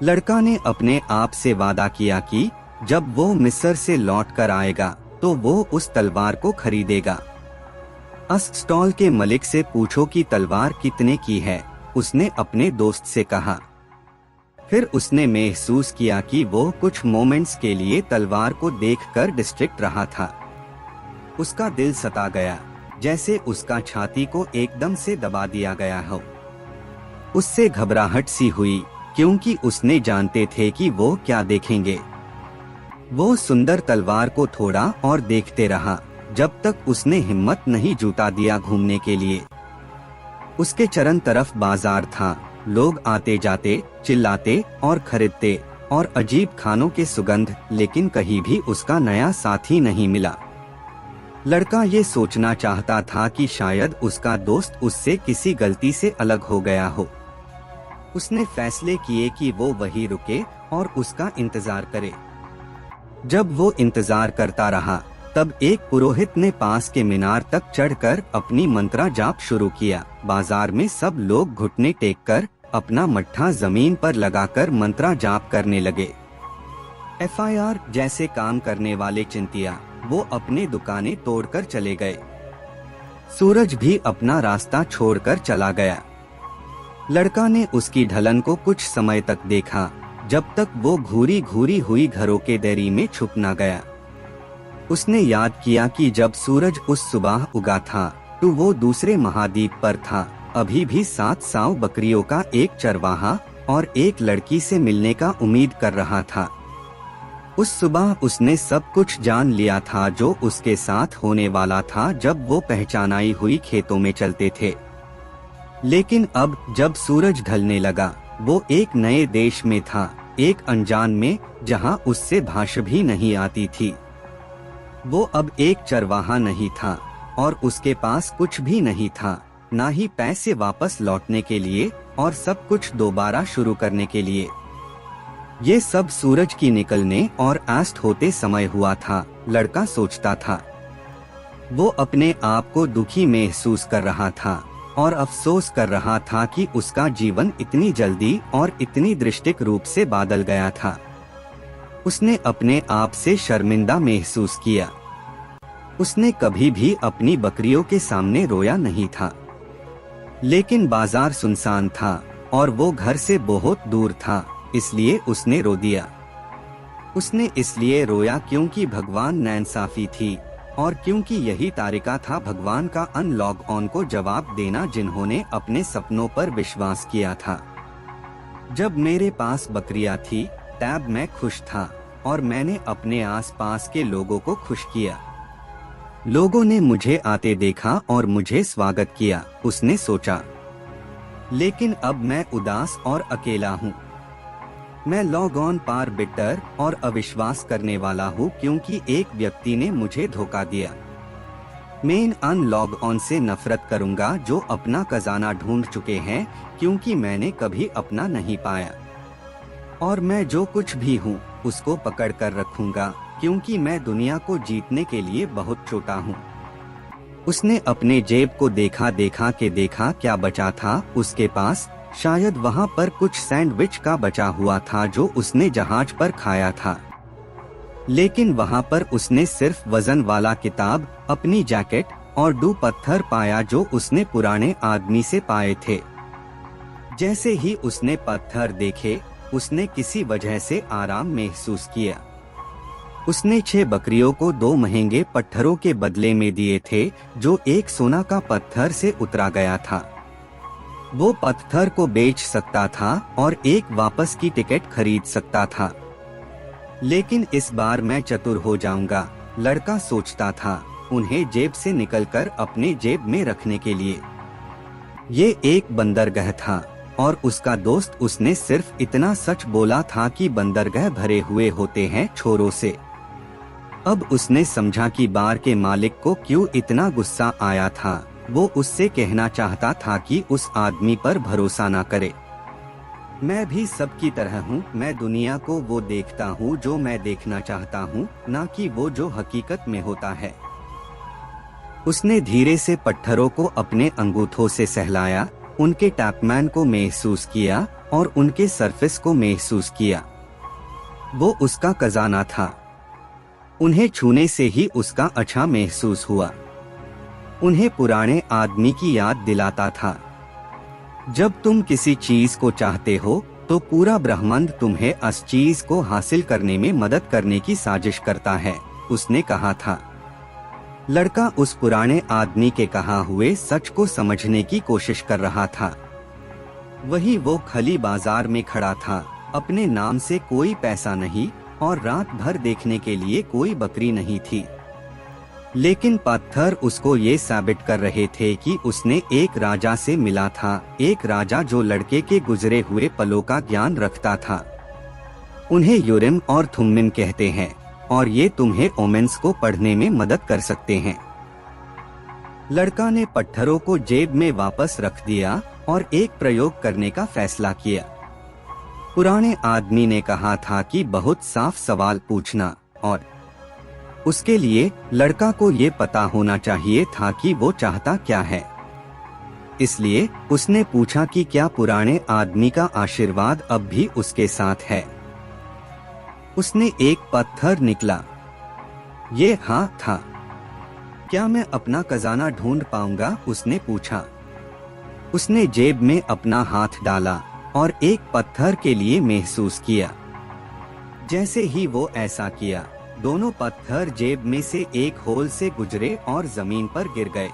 लड़का ने अपने आप से वादा किया कि जब वो मिस्र से लौट कर आएगा तो वो उस तलवार को खरीदेगा। अस स्टॉल के मालिक से पूछो कि तलवार कितने की है, उसने अपने दोस्त से कहा। फिर उसने महसूस किया कि वो कुछ मोमेंट्स के लिए तलवार को देखकर डिस्ट्रैक्ट रहा था। उसका दिल सता गया, जैसे उसका छाती को एकदम से दबा दिया गया हो। उससे घबराहट सी हुई, क्योंकि उसने जानते थे कि वो क्या देखेंगे। वो सुंदर तलवार को थोड़ा और देखते रहा, जब तक उसने हिम्मत नहीं जुटा दिया घूमने के लिए। उसके चरण तरफ बाजार था। लोग आते जाते, चिल्लाते और खरीदते, और अजीब खानों के सुगंध, लेकिन कहीं भी उसका नया साथी नहीं मिला। लड़का ये सोचना चाहता था कि शायद उसका दोस्त उससे किसी गलती से अलग हो गया हो। उसने फैसले किए कि वो वहीं रुके और उसका इंतजार करे। जब वो इंतजार करता रहा, तब एक पुरोहित ने पास के मीनार तक चढ़कर अपनी मंत्रा जाप शुरू किया। बाजार में सब लोग घुटने टेककर अपना मट्ठा जमीन पर लगाकर मंत्रा जाप करने लगे। FIR जैसे काम करने वाले चिंतिया वो अपने दुकानें तोड़कर चले गए। सूरज भी अपना रास्ता छोड़कर चला गया। लड़का ने उसकी ढलन को कुछ समय तक देखा, जब तक वो घूरी घूरी हुई घरों के देरी में छुप न गया। उसने याद किया कि जब सूरज उस सुबह उगा था तो वो दूसरे महाद्वीप पर था। अभी भी 700 बकरियों का एक चरवाहा और एक लड़की से मिलने का उम्मीद कर रहा था। उस सुबह उसने सब कुछ जान लिया था जो उसके साथ होने वाला था जब वो पहचानाई हुई खेतों में चलते थे। लेकिन अब जब सूरज ढलने लगा, वो एक नए देश में था, एक अनजान में, जहां उससे भाषा भी नहीं आती थी। वो अब एक चरवाहा नहीं था और उसके पास कुछ भी नहीं था, ना ही पैसे वापस लौटने के लिए और सब कुछ दोबारा शुरू करने के लिए। ये सब सूरज की निकलने और अस्त होते समय हुआ था। लड़का सोचता था। वो अपने आप को दुखी महसूस कर रहा था और अफसोस कर रहा था कि उसका जीवन इतनी जल्दी और इतनी दृष्टिक रूप से बदल गया था। उसने अपने आप से शर्मिंदा महसूस किया। उसने कभी भी अपनी बकरियों के सामने रोया नहीं था। लेकिन बाजार सुनसान था और वो घर से बहुत दूर था, इसलिए उसने रो दिया। उसने इसलिए रोया क्योंकि भगवान नाइंसाफी थी और क्योंकि यही तरीका था भगवान का अनलॉग ऑन को जवाब देना, जिन्होंने अपने सपनों पर विश्वास किया था। जब मेरे पास बकरियां थी तब मैं खुश था और मैंने अपने आसपास के लोगों को खुश किया। लोगों ने मुझे आते देखा और मुझे स्वागत किया, उसने सोचा। लेकिन अब मैं उदास और अकेला हूँ। मैं लॉग ऑन पर बिटर और अविश्वास करने वाला हूँ क्योंकि एक व्यक्ति ने मुझे धोखा दिया। मैं इन अनलॉग ऑन से नफरत करूंगा जो अपना खजाना ढूंढ चुके हैं, क्योंकि मैंने कभी अपना नहीं पाया। और मैं जो कुछ भी हूँ उसको पकड़ कर रखूंगा, क्योंकि मैं दुनिया को जीतने के लिए बहुत छोटा हूँ। उसने अपने जेब को देखा क्या बचा था उसके पास। शायद वहाँ पर कुछ सैंडविच का बचा हुआ था जो उसने जहाज पर खाया था। लेकिन वहाँ पर उसने सिर्फ वजन वाला किताब, अपनी जैकेट और 2 पत्थर पाया जो उसने पुराने आदमी से पाए थे। जैसे ही उसने पत्थर देखे, उसने किसी वजह से आराम महसूस किया। उसने 6 बकरियों को 2 महंगे पत्थरों के बदले में दिए थे जो एक सोना का पत्थर से उतरा गया था। वो पत्थर को बेच सकता था और एक वापस की टिकट खरीद सकता था। लेकिन इस बार मैं चतुर हो जाऊंगा, लड़का सोचता था, उन्हें जेब से निकलकर अपने जेब में रखने के लिए। ये एक बंदरगाह था और उसका दोस्त उसने सिर्फ इतना सच बोला था कि बंदरगाह भरे हुए होते हैं छोरों से। अब उसने समझा कि बार के मालिक को क्यों इतना गुस्सा आया था। वो उससे कहना चाहता था कि उस आदमी पर भरोसा ना करे। मैं भी सबकी तरह हूँ, मैं दुनिया को वो देखता हूँ जो मैं देखना चाहता हूँ, ना कि वो जो हकीकत में होता है। उसने धीरे से पत्थरों को अपने अंगूठों से सहलाया, उनके टैपमैन को महसूस किया और उनके सरफेस को महसूस किया। वो उसका खजाना था। उन्हें छूने से ही उसका अच्छा महसूस हुआ। उन्हें पुराने आदमी की याद दिलाता था। जब तुम किसी चीज को चाहते हो तो पूरा ब्रह्मांड तुम्हें उस चीज को हासिल करने में मदद करने की साजिश करता है, उसने कहा था। लड़का उस पुराने आदमी के कहा हुए सच को समझने की कोशिश कर रहा था। वही वो खली बाजार में खड़ा था, अपने नाम से कोई पैसा नहीं और रात भर देखने के लिए कोई बकरी नहीं थी। लेकिन पत्थर उसको ये साबित कर रहे थे कि उसने एक राजा से मिला था, एक राजा जो लड़के के गुजरे हुए पलों का ज्ञान रखता था। उन्हें यूरिम और थुम्मिम कहते हैं और ये तुम्हें ओमेंस को पढ़ने में मदद कर सकते हैं। लड़का ने पत्थरों को जेब में वापस रख दिया और एक प्रयोग करने का फैसला किया। पुराने आदमी ने कहा था कि बहुत साफ सवाल पूछना और उसके लिए लड़का को ये पता होना चाहिए था कि वो चाहता क्या है। इसलिए उसने पूछा कि क्या पुराने आदमी का आशीर्वाद अब भी उसके साथ है। उसने एक पत्थर निकला। ये हाँ था। क्या मैं अपना खजाना ढूंढ पाऊंगा? उसने पूछा। उसने जेब में अपना हाथ डाला और एक पत्थर के लिए महसूस किया। जैसे ही वो ऐसा किया, दोनों पत्थर जेब में से एक होल से गुजरे और जमीन पर गिर गए।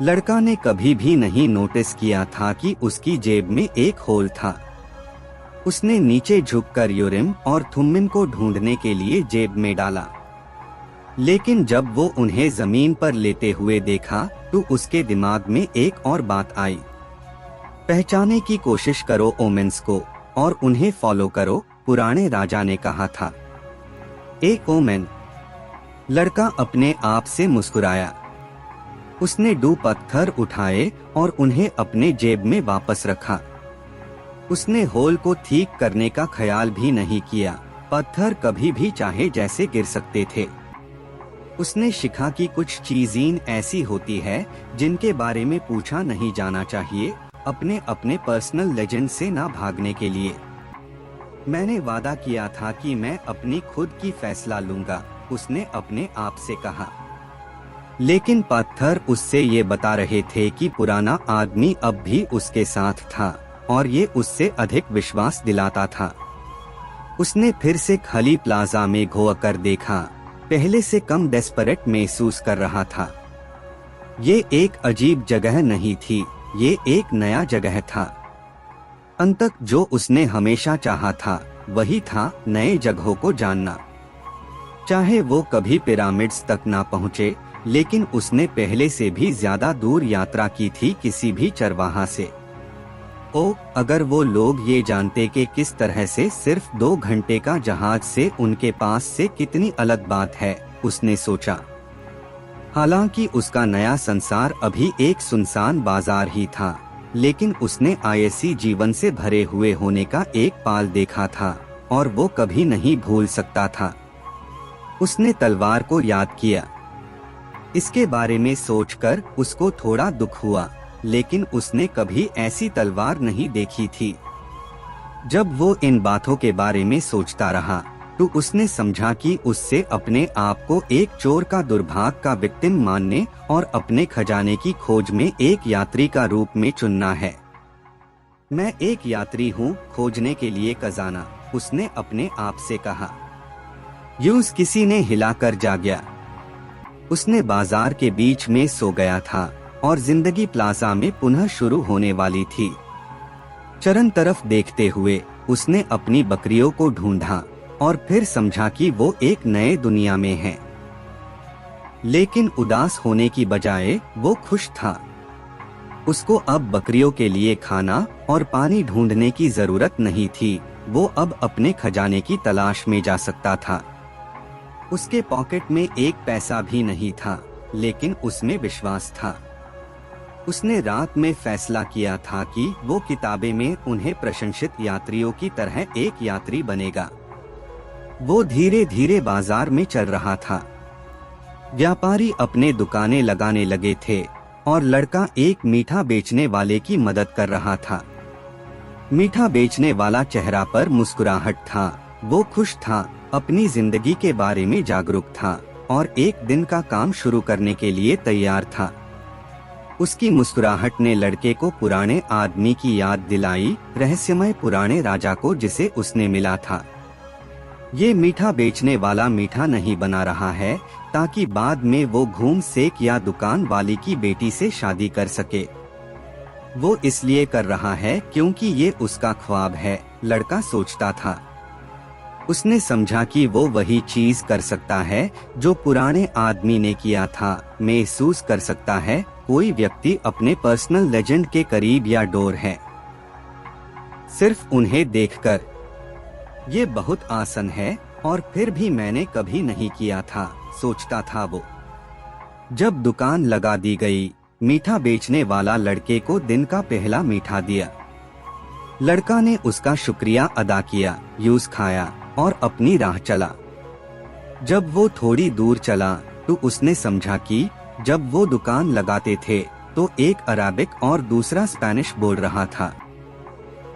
लड़का ने कभी भी नहीं नोटिस किया था कि उसकी जेब में एक होल था। उसने नीचे झुककर यूरिम और थुम्मिम को ढूंढने के लिए जेब में डाला, लेकिन जब वो उन्हें जमीन पर लेते हुए देखा तो उसके दिमाग में एक और बात आई। पहचाने की कोशिश करो ओमेंस को और उन्हें फॉलो करो, पुराने राजा ने कहा था। एक ओमेन। लड़का अपने आप से मुस्कुराया। उसने 2 पत्थर उठाए और उन्हें अपने जेब में वापस रखा। उसने होल को ठीक करने का ख्याल भी नहीं किया। पत्थर कभी भी चाहे जैसे गिर सकते थे। उसने सीखा कि कुछ चीजें ऐसी होती है जिनके बारे में पूछा नहीं जाना चाहिए, अपने अपने पर्सनल लेजेंड से ना भागने के लिए। मैंने वादा किया था कि मैं अपनी खुद की फैसला लूंगा, उसने अपने आप से कहा। लेकिन पत्थर उससे ये बता रहे थे कि पुराना आदमी अब भी उसके साथ था और ये उससे अधिक विश्वास दिलाता था। उसने फिर से खाली प्लाजा में घोकर देखा। पहले से कम डेस्परेट महसूस कर रहा था। ये एक अजीब जगह नहीं थी, ये एक नया जगह था। अंततः जो उसने हमेशा चाहा था वही था, नए जगहों को जानना। चाहे वो कभी पिरामिड्स तक ना पहुँचे, लेकिन उसने पहले से भी ज्यादा दूर यात्रा की थी किसी भी चरवाहा से। ओ, अगर वो लोग ये जानते कि किस तरह से सिर्फ 2 घंटे का जहाज से उनके पास से कितनी अलग बात है, उसने सोचा। हालांकि उसका नया संसार अभी एक सुनसान बाजार ही था, लेकिन उसने आयसी जीवन से भरे हुए होने का एक पाल देखा था और वो कभी नहीं भूल सकता था। उसने तलवार को याद किया। इसके बारे में सोचकर उसको थोड़ा दुख हुआ, लेकिन उसने कभी ऐसी तलवार नहीं देखी थी। जब वो इन बातों के बारे में सोचता रहा तो उसने समझा कि उससे अपने आप को एक चोर का दुर्भाग्य का विक्टिम मानने और अपने खजाने की खोज में एक यात्री का रूप में चुनना है। मैं एक यात्री हूँ खोजने के लिए खजाना, उसने अपने आप से कहा। यूं किसी ने हिलाकर जागया। उसने बाजार के बीच में सो गया था और जिंदगी प्लाजा में पुनः शुरू होने वाली थी। चरण तरफ देखते हुए उसने अपनी बकरियों को ढूंढा और फिर समझा कि वो एक नए दुनिया में है। लेकिन उदास होने की बजाय वो खुश था। उसको अब बकरियों के लिए खाना और पानी ढूंढने की जरूरत नहीं थी, वो अब अपने खजाने की तलाश में जा सकता था। उसके पॉकेट में एक पैसा भी नहीं था, लेकिन उसमें विश्वास था। उसने रात में फैसला किया था कि वो किताबें में उन्हें प्रशंसित यात्रियों की तरह एक यात्री बनेगा। वो धीरे धीरे बाजार में चल रहा था। व्यापारी अपने दुकानें लगाने लगे थे और लड़का एक मीठा बेचने वाले की मदद कर रहा था। मीठा बेचने वाला चेहरा पर मुस्कुराहट था। वो खुश था, अपनी जिंदगी के बारे में जागरूक था और एक दिन का काम शुरू करने के लिए तैयार था। उसकी मुस्कुराहट ने लड़के को पुराने आदमी की याद दिलाई, रहस्यमय पुराने राजा को जिसे उसने मिला था। ये मीठा बेचने वाला मीठा नहीं बना रहा है ताकि बाद में वो घूम सेक या दुकान वाली की बेटी से शादी कर सके। वो इसलिए कर रहा है क्योंकि ये उसका ख्वाब है, लड़का सोचता था। उसने समझा कि वो वही चीज कर सकता है जो पुराने आदमी ने किया था, महसूस कर सकता है कोई व्यक्ति अपने पर्सनल लेजेंड के करीब या डोर है। सिर्फ उन्हें देखकर। ये बहुत आसान है और फिर भी मैंने कभी नहीं किया था, सोचता था वो। जब दुकान लगा दी गई, मीठा बेचने वाला लड़के को दिन का पहला मीठा दिया। लड़का ने उसका शुक्रिया अदा किया, यूस खाया और अपनी राह चला। जब वो थोड़ी दूर चला तो उसने समझा कि जब वो दुकान लगाते थे तो एक अराबिक और दूसरा स्पेनिश बोल रहा था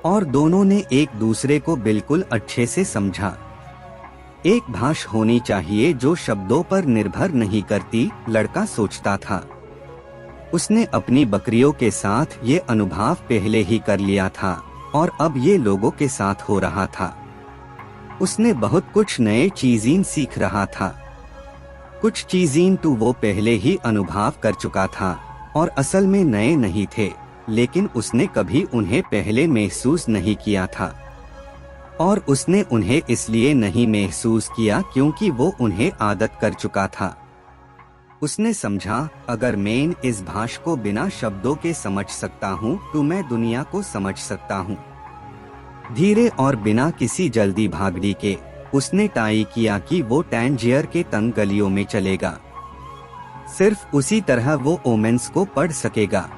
और दोनों ने एक दूसरे को बिल्कुल अच्छे से समझा। एक भाषा होनी चाहिए जो शब्दों पर निर्भर नहीं करती, लड़का सोचता था। उसने अपनी बकरियों के साथ ये अनुभव पहले ही कर लिया था और अब ये लोगों के साथ हो रहा था। उसने बहुत कुछ नए चीजें सीख रहा था। कुछ चीजें तो वो पहले ही अनुभव कर चुका था और असल में नए नहीं थे, लेकिन उसने कभी उन्हें पहले महसूस नहीं किया था और उसने उन्हें इसलिए नहीं महसूस किया क्योंकि वो उन्हें आदत कर चुका था। उसने समझा, अगर मैं इस भाषा को बिना शब्दों के समझ सकता हूँ तो मैं दुनिया को समझ सकता हूँ। धीरे और बिना किसी जल्दी भागने के उसने तय किया कि वो टैंजियर के तंग गलियों में चलेगा। सिर्फ उसी तरह वो ओमेंस को पढ़ सकेगा।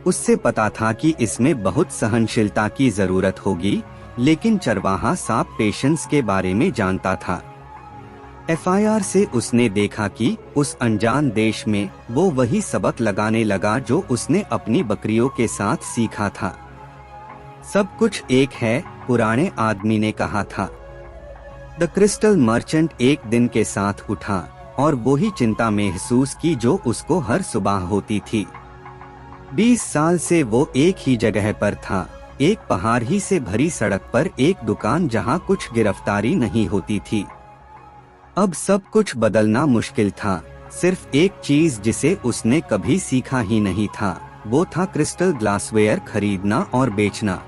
उससे पता था कि इसमें बहुत सहनशीलता की जरूरत होगी, लेकिन चरवाहा सांप पेशेंस के बारे में जानता था। एफआईआर से उसने देखा कि उस अनजान देश में वो वही सबक लगाने लगा जो उसने अपनी बकरियों के साथ सीखा था। सब कुछ एक है, पुराने आदमी ने कहा था। द क्रिस्टल मर्चेंट एक दिन के साथ उठा और वही चिंता महसूस की जो उसको हर सुबह होती थी। 20 साल से वो एक ही जगह पर था, एक पहाड़ ही से भरी सड़क पर एक दुकान जहां कुछ गिरफ्तारी नहीं होती थी। अब सब कुछ बदलना मुश्किल था। सिर्फ एक चीज जिसे उसने कभी सीखा ही नहीं था, वो था क्रिस्टल ग्लासवेयर खरीदना और बेचना।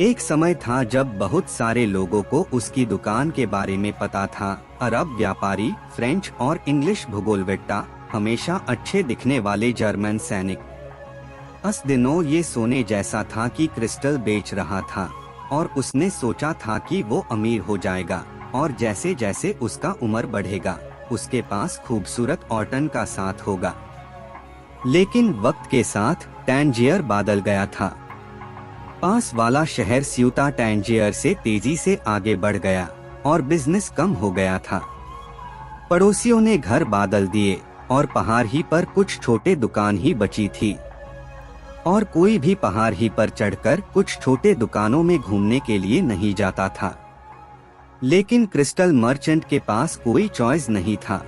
एक समय था जब बहुत सारे लोगों को उसकी दुकान के बारे में पता था। अरब व्यापारी, फ्रेंच और इंग्लिश भूगोलवेत्ता, हमेशा अच्छे दिखने वाले जर्मन सैनिक। उस दिनों ये सोने जैसा था कि क्रिस्टल बेच रहा था और उसने सोचा था कि वो अमीर हो जाएगा और जैसे जैसे उसका उम्र बढ़ेगा उसके पास खूबसूरत ऑर्टन का साथ होगा। लेकिन वक्त के साथ टैंजियर बदल गया था। पास वाला शहर स्यूता टैंजियर से तेजी से आगे बढ़ गया और बिजनेस कम हो गया था। पड़ोसियों ने घर बदल दिए और पहाड़ ही पर कुछ छोटे दुकान ही बची थी और कोई भी पहाड़ ही पर चढ़कर कुछ छोटे दुकानों में घूमने के लिए नहीं जाता था। लेकिन क्रिस्टल मर्चेंट के पास कोई चॉइस नहीं था।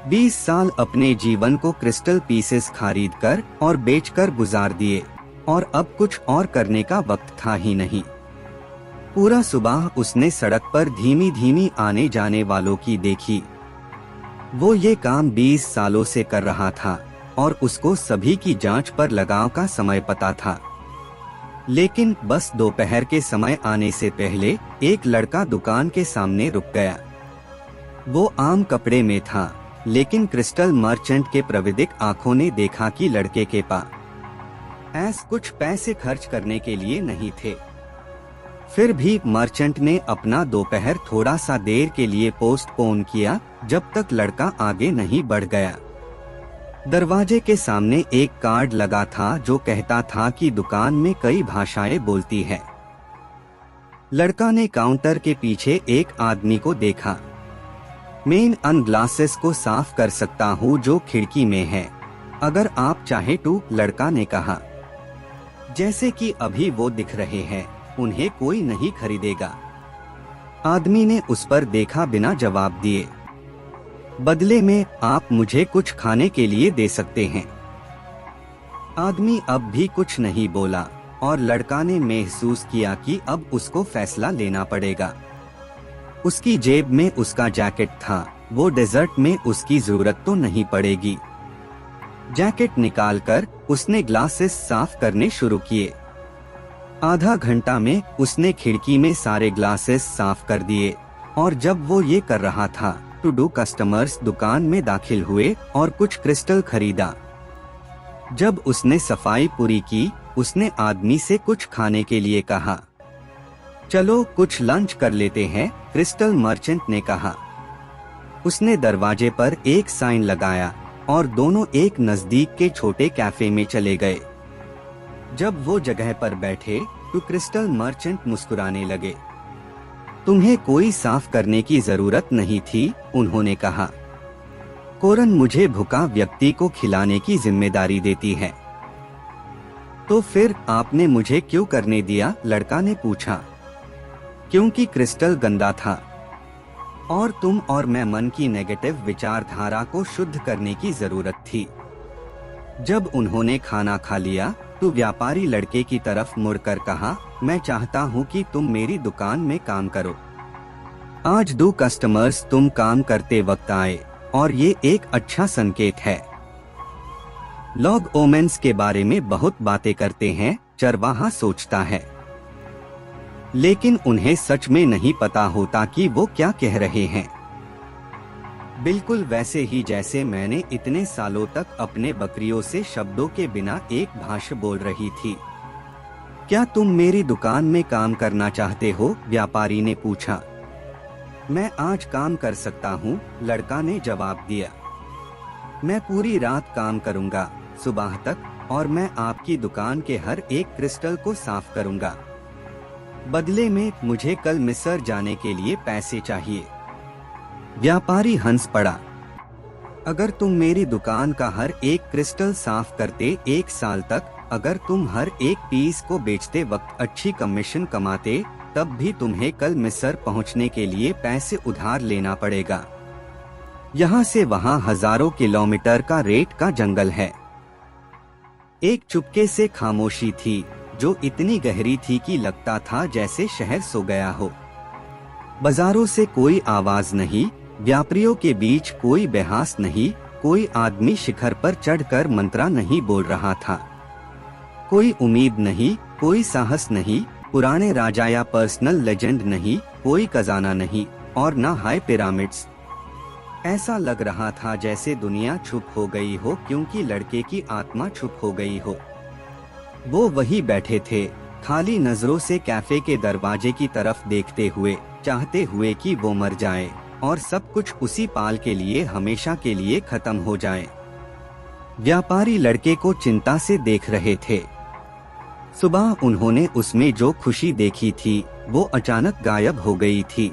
20 साल अपने जीवन को क्रिस्टल पीसेस खरीदकर और बेचकर गुजार दिए और अब कुछ और करने का वक्त था ही नहीं। पूरा सुबह उसने सड़क पर धीमी धीमी आने जाने वालों की देखी। वो ये काम 20 सालों से कर रहा था और उसको सभी की जांच पर लगाव का समय पता था। लेकिन बस दोपहर के समय आने से पहले एक लड़का दुकान के सामने रुक गया। वो आम कपड़े में था, लेकिन क्रिस्टल मर्चेंट के प्रविधिक आंखों ने देखा कि लड़के के पास कुछ पैसे खर्च करने के लिए नहीं थे। फिर भी मर्चेंट ने अपना दोपहर थोड़ा सा देर के लिए पोस्टपोन किया, जब तक लड़का आगे नहीं बढ़ गया। दरवाजे के सामने एक कार्ड लगा था जो कहता था कि दुकान में कई भाषाएं बोलती है। लड़का ने काउंटर के पीछे एक आदमी को देखा। मैं इन ग्लासेस को साफ कर सकता हूँ जो खिड़की में है, अगर आप चाहे तो, लड़का ने कहा। जैसे कि अभी वो दिख रहे हैं, उन्हें कोई नहीं खरीदेगा। आदमी ने उस पर देखा बिना जवाब दिए। बदले में आप मुझे कुछ खाने के लिए दे सकते हैं। आदमी अब भी कुछ नहीं बोला और लड़का ने महसूस किया कि अब उसको फैसला लेना पड़ेगा। उसकी जेब में उसका जैकेट था, वो डेजर्ट में उसकी जरूरत तो नहीं पड़ेगी। जैकेट निकालकर उसने ग्लासेस साफ करने शुरू किए। आधा घंटा में उसने खिड़की में सारे ग्लासेस साफ कर दिए और जब वो ये कर रहा था तो 2 कस्टमर्स दुकान में दाखिल हुए और कुछ क्रिस्टल खरीदा। जब उसने सफाई पूरी की, उसने आदमी से कुछ खाने के लिए कहा। चलो कुछ लंच कर लेते हैं, क्रिस्टल मर्चेंट ने कहा। उसने दरवाजे पर एक साइन लगाया और दोनों एक नजदीक के छोटे कैफे में चले गए। जब वो जगह पर बैठे तो क्रिस्टल मर्चेंट मुस्कुराने लगे। तुम्हें कोई साफ करने की जरूरत नहीं थी, उन्होंने कहा। कोरन मुझे भूखा व्यक्ति को खिलाने की जिम्मेदारी देती है। तो फिर आपने मुझे क्यों करने दिया? लड़का ने पूछा। क्योंकि क्रिस्टल गंदा था और तुम और मैं मन की नेगेटिव विचारधारा को शुद्ध करने की जरूरत थी। जब उन्होंने खाना खा लिया तो व्यापारी लड़के की तरफ मुड़कर कहा, मैं चाहता हूँ कि तुम मेरी दुकान में काम करो। आज 2 कस्टमर्स तुम काम करते वक्त आए और ये एक अच्छा संकेत है। लोग ओमेंस के बारे में बहुत बातें करते हैं, चरवाहा सोचता है, लेकिन उन्हें सच में नहीं पता होता कि वो क्या कह रहे हैं। बिल्कुल वैसे ही जैसे मैंने इतने सालों तक अपने बकरियों से शब्दों के बिना एक भाषा बोल रही थी। क्या तुम मेरी दुकान में काम करना चाहते हो? व्यापारी ने पूछा। मैं आज काम कर सकता हूँ, लड़का ने जवाब दिया। मैं पूरी रात काम करूँगा, सुबह तक, और मैं आपकी दुकान के हर एक क्रिस्टल को साफ करूँगा। बदले में मुझे कल मिस्र जाने के लिए पैसे चाहिए। व्यापारी हंस पड़ा। अगर तुम मेरी दुकान का हर एक क्रिस्टल साफ करते 1 साल तक, अगर तुम हर एक पीस को बेचते वक्त अच्छी कमीशन कमाते, तब भी तुम्हें कल मिस्र पहुंचने के लिए पैसे उधार लेना पड़ेगा। यहाँ से वहाँ हजारों किलोमीटर का रेत का जंगल है। एक चुपके से खामोशी थी जो इतनी गहरी थी कि लगता था जैसे शहर सो गया हो। बाजारों से कोई आवाज नहीं, व्यापारियों के बीच कोई बहस नहीं, कोई आदमी शिखर पर चढ़कर मंत्रा नहीं बोल रहा था। कोई उम्मीद नहीं, कोई साहस नहीं, पुराने राजा या पर्सनल लेजेंड नहीं, कोई खजाना नहीं, और ना हाई पिरामिड्स। ऐसा लग रहा था जैसे दुनिया चुप हो गई हो, क्योंकि लड़के की आत्मा चुप हो गई हो। वो वही बैठे थे, खाली नजरों से कैफे के दरवाजे की तरफ देखते हुए, चाहते हुए कि वो मर जाए और सब कुछ उसी पाल के लिए हमेशा के लिए खत्म हो जाए। व्यापारी लड़के को चिंता से देख रहे थे। सुबह उन्होंने उसमें जो खुशी देखी थी वो अचानक गायब हो गई थी।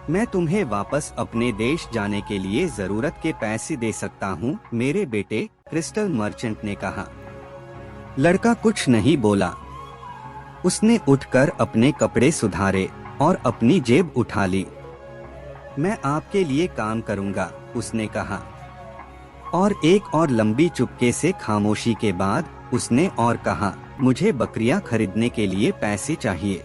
मैं तुम्हें वापस अपने देश जाने के लिए जरूरत के पैसे दे सकता हूँ मेरे बेटे, क्रिस्टल मर्चेंट ने कहा। लड़का कुछ नहीं बोला। उसने उठकर अपने कपड़े सुधारे और अपनी जेब उठा ली। मैं आपके लिए काम करूँगा, उसने कहा। और एक और लंबी चुपके से खामोशी के बाद उसने और कहा, मुझे बकरियां खरीदने के लिए पैसे चाहिए।